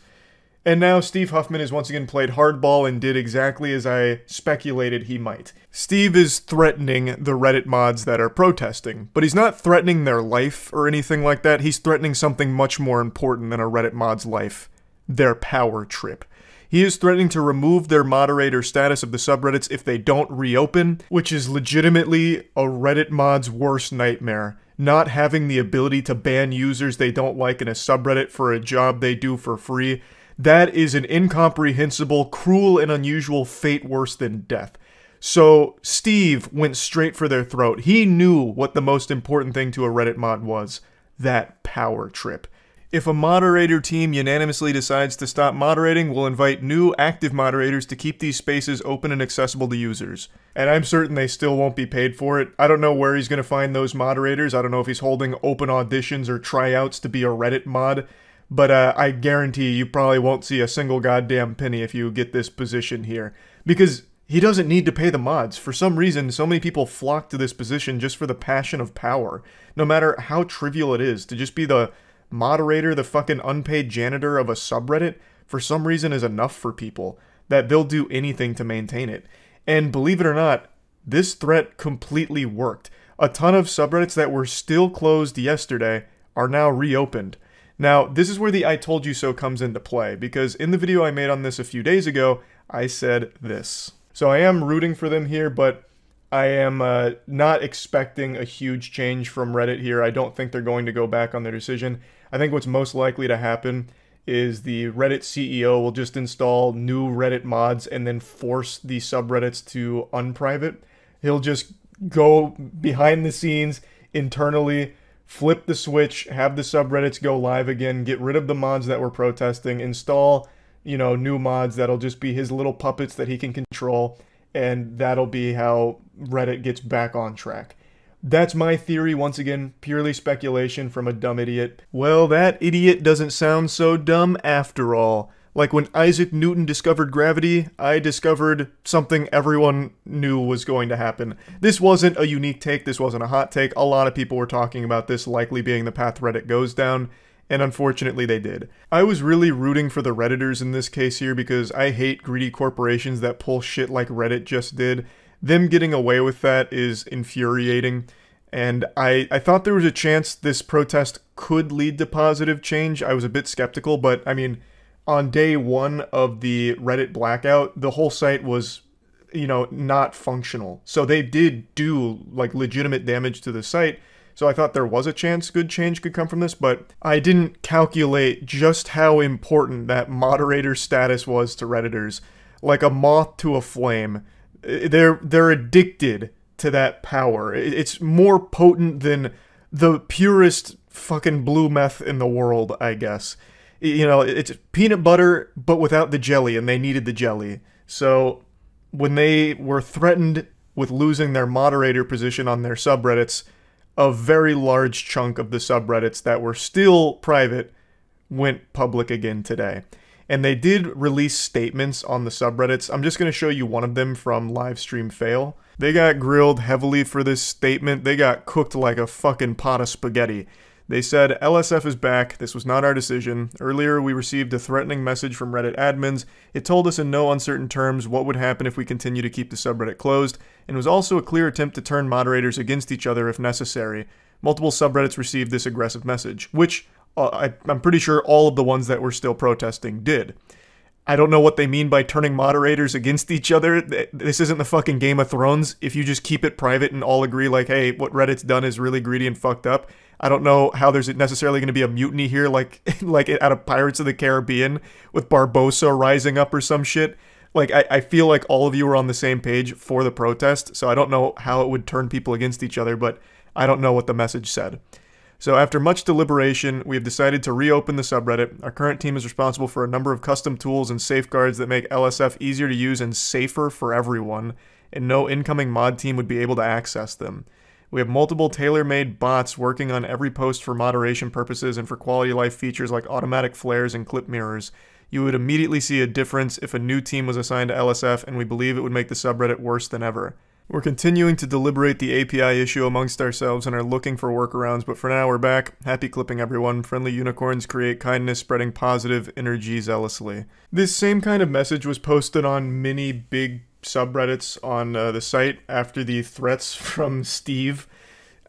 And now Steve Huffman has once again played hardball and did exactly as I speculated he might. Steve is threatening the Reddit mods that are protesting, but he's not threatening their life or anything like that. He's threatening something much more important than a Reddit mod's life: their power trip. He is threatening to remove their moderator status of the subreddits if they don't reopen, which is legitimately a Reddit mod's worst nightmare. Not having the ability to ban users they don't like in a subreddit for a job they do for free. That is an incomprehensible, cruel, and unusual fate worse than death. So Steve went straight for their throat. He knew what the most important thing to a Reddit mod was: that power trip. If a moderator team unanimously decides to stop moderating, we'll invite new active moderators to keep these spaces open and accessible to users. And I'm certain they still won't be paid for it. I don't know where he's going to find those moderators. I don't know if he's holding open auditions or tryouts to be a Reddit mod. But I guarantee you probably won't see a single goddamn penny if you get this position here. Because he doesn't need to pay the mods. For some reason, so many people flock to this position just for the passion of power. No matter how trivial it is, to just be the moderator, the fucking unpaid janitor of a subreddit, for some reason is enough for people. That they'll do anything to maintain it. And believe it or not, this threat completely worked. A ton of subreddits that were still closed yesterday are now reopened. Now, this is where the I told you so comes into play, because in the video I made on this a few days ago, I said this. So I am rooting for them here, but I am not expecting a huge change from Reddit here. I don't think they're going to go back on their decision. I think what's most likely to happen is the Reddit CEO will just install new Reddit mods and then force the subreddits to unprivate. He'll just go behind the scenes internally, flip the switch, have the subreddits go live again, get rid of the mods that were protesting, install, new mods that'll just be his little puppets that he can control, and that'll be how Reddit gets back on track. That's my theory, once again, purely speculation from a dumb idiot. Well, that idiot doesn't sound so dumb after all. Like when Isaac Newton discovered gravity, I discovered something everyone knew was going to happen. This wasn't a unique take, this wasn't a hot take. A lot of people were talking about this likely being the path Reddit goes down, and unfortunately they did. I was really rooting for the Redditors in this case here because I hate greedy corporations that pull shit like Reddit just did. Them getting away with that is infuriating, and I thought there was a chance this protest could lead to positive change. I was a bit skeptical, but I mean, on day one of the Reddit blackout, the whole site was, not functional. So they did do, legitimate damage to the site. So I thought there was a chance good change could come from this, but I didn't calculate just how important that moderator status was to Redditors. like a moth to a flame. They're addicted to that power. It's more potent than the purest fucking blue meth in the world, I guess. You know, it's peanut butter, but without the jelly, and they needed the jelly. So, when they were threatened with losing their moderator position on their subreddits, a very large chunk of the subreddits that were still private went public again today. And they did release statements on the subreddits. I'm just going to show you one of them from Livestream Fail. They got grilled heavily for this statement. They got cooked like a fucking pot of spaghetti. They said, LSF is back. This was not our decision. Earlier, we received a threatening message from Reddit admins. It told us in no uncertain terms what would happen if we continue to keep the subreddit closed, and was also a clear attempt to turn moderators against each other if necessary. Multiple subreddits received this aggressive message, which I'm pretty sure all of the ones that were still protesting did. I don't know what they mean by turning moderators against each other. This isn't the fucking Game of Thrones. If you just keep it private and all agree like, hey, what Reddit's done is really greedy and fucked up, I don't know how there's necessarily going to be a mutiny here like out of Pirates of the Caribbean with Barbossa rising up or some shit. Like, I feel like all of you are on the same page for the protest, so I don't know how it would turn people against each other, but I don't know what the message said. So after much deliberation, we have decided to reopen the subreddit. Our current team is responsible for a number of custom tools and safeguards that make LSF easier to use and safer for everyone, and no incoming mod team would be able to access them. We have multiple tailor-made bots working on every post for moderation purposes and for quality of life features like automatic flares and clip mirrors. You would immediately see a difference if a new team was assigned to LSF, and we believe it would make the subreddit worse than ever. We're continuing to deliberate the API issue amongst ourselves and are looking for workarounds, but for now we're back. Happy clipping, everyone. Friendly unicorns create kindness, spreading positive energy zealously. This same kind of message was posted on many big subreddits on the site after the threats from Steve.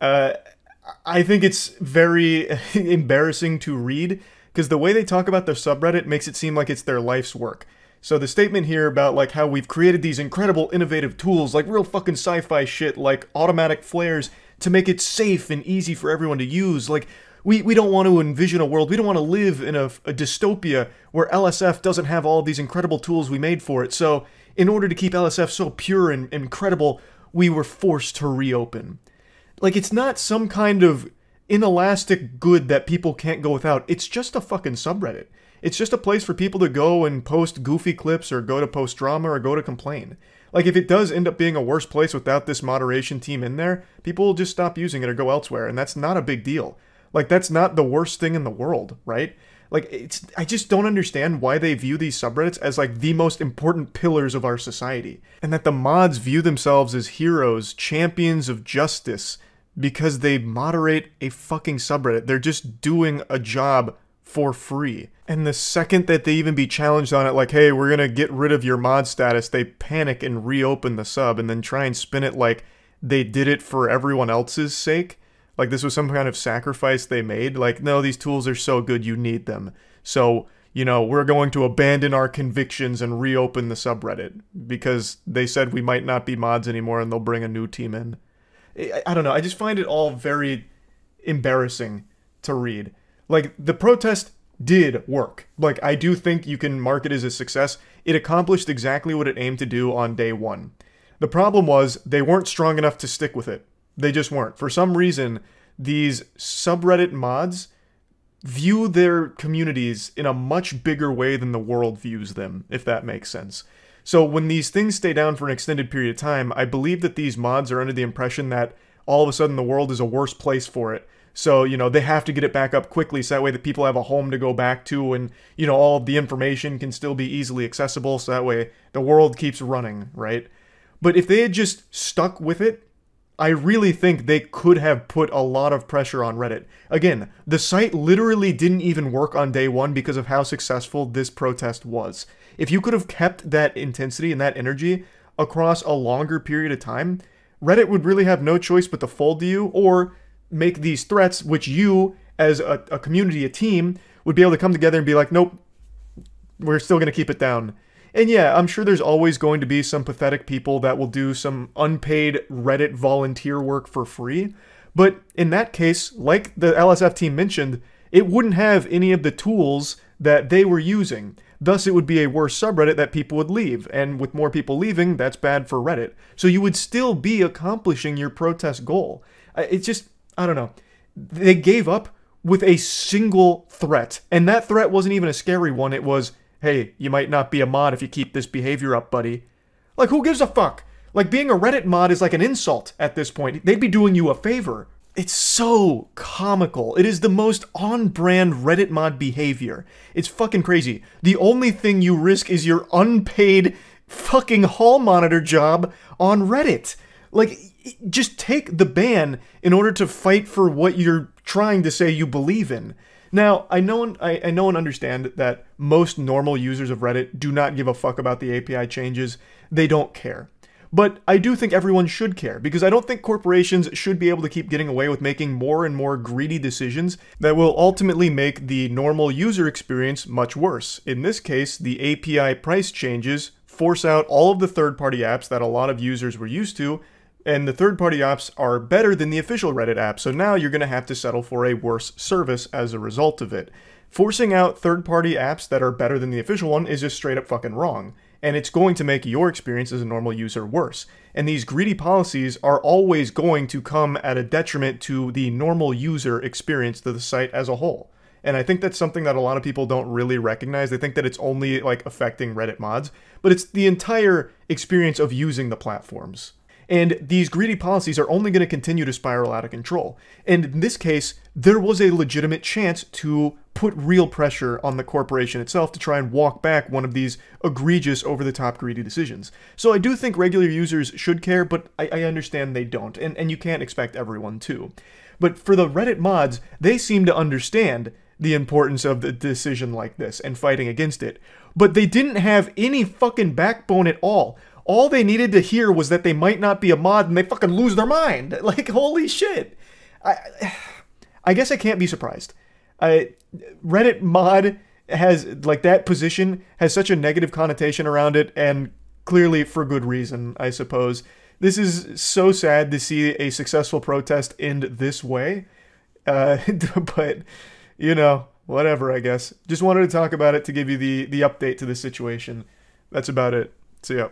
I think it's very embarrassing to read, because the way they talk about their subreddit makes it seem like it's their life's work. So the statement here about like how we've created these incredible innovative tools, like real fucking sci-fi shit, like automatic flares, to make it safe and easy for everyone to use. Like, we don't want to envision a world, we don't want to live in a dystopia where LSF doesn't have all these incredible tools we made for it. So in order to keep LSF so pure and incredible, we were forced to reopen. Like, it's not some kind of inelastic good that people can't go without. It's just a fucking subreddit. It's just a place for people to go and post goofy clips or go to post drama or go to complain. Like, if it does end up being a worse place without this moderation team in there, people will just stop using it or go elsewhere, and that's not a big deal. Like, that's not the worst thing in the world, right? Like, I just don't understand why they view these subreddits as, like, the most important pillars of our society. And that the mods view themselves as heroes, champions of justice, because they moderate a fucking subreddit. They're just doing a job for free. And the second that they even be challenged on it, like, hey, we're gonna get rid of your mod status, they panic and reopen the sub and then try and spin it like they did it for everyone else's sake. Like this was some kind of sacrifice they made. Like, no, these tools are so good, you need them. So, you know, we're going to abandon our convictions and reopen the subreddit because they said we might not be mods anymore and they'll bring a new team in. I don't know, I just find it all very embarrassing to read. Like, the protest did work. Like, I do think you can mark it as a success. It accomplished exactly what it aimed to do on day one. The problem was, they weren't strong enough to stick with it. They just weren't. For some reason, these subreddit mods view their communities in a much bigger way than the world views them, if that makes sense. So when these things stay down for an extended period of time, I believe that these mods are under the impression that all of a sudden the world is a worse place for it. So, you know, they have to get it back up quickly so that way that people have a home to go back to and, you know, all of the information can still be easily accessible so that way the world keeps running, right? But if they had just stuck with it, I really think they could have put a lot of pressure on Reddit. Again, the site literally didn't even work on day one because of how successful this protest was. If you could have kept that intensity and that energy across a longer period of time, Reddit would really have no choice but to fold to you or make these threats, which you, as a community, a team, would be able to come together and be like, nope, we're still going to keep it down. And yeah, I'm sure there's always going to be some pathetic people that will do some unpaid Reddit volunteer work for free. But in that case, like the LSF team mentioned, it wouldn't have any of the tools that they were using. Thus, it would be a worse subreddit that people would leave, and with more people leaving, that's bad for Reddit. So you would still be accomplishing your protest goal. It's just, I don't know. They gave up with a single threat, and that threat wasn't even a scary one. It was, hey, you might not be a mod if you keep this behavior up, buddy. Like, who gives a fuck? Like, being a Reddit mod is like an insult at this point. They'd be doing you a favor. It's so comical. It is the most on-brand Reddit mod behavior. It's fucking crazy. The only thing you risk is your unpaid fucking hall monitor job on Reddit. Like, just take the ban in order to fight for what you're trying to say you believe in. Now, I know and understand that most normal users of Reddit do not give a fuck about the API changes. They don't care. But I do think everyone should care, because I don't think corporations should be able to keep getting away with making more and more greedy decisions that will ultimately make the normal user experience much worse. In this case, the API price changes force out all of the third-party apps that a lot of users were used to, and the third-party apps are better than the official Reddit app, so now you're going to have to settle for a worse service as a result of it. Forcing out third-party apps that are better than the official one is just straight up fucking wrong, and it's going to make your experience as a normal user worse. And these greedy policies are always going to come at a detriment to the normal user experience to the site as a whole. And I think that's something that a lot of people don't really recognize. They think that it's only like affecting Reddit mods, but it's the entire experience of using the platforms. And these greedy policies are only going to continue to spiral out of control. And in this case, there was a legitimate chance to put real pressure on the corporation itself to try and walk back one of these egregious, over-the-top greedy decisions. So I do think regular users should care, but I understand they don't, and you can't expect everyone to. But for the Reddit mods, they seem to understand the importance of the decision like this and fighting against it. But they didn't have any fucking backbone at all. All they needed to hear was that they might not be a mod and they fucking lose their mind. Like, holy shit. I guess I can't be surprised. Reddit mod has, like, that position has such a negative connotation around it, and clearly for good reason, I suppose. This is so sad to see a successful protest end this way. But, you know, whatever, I guess. Just wanted to talk about it to give you the update to the situation. That's about it. See ya.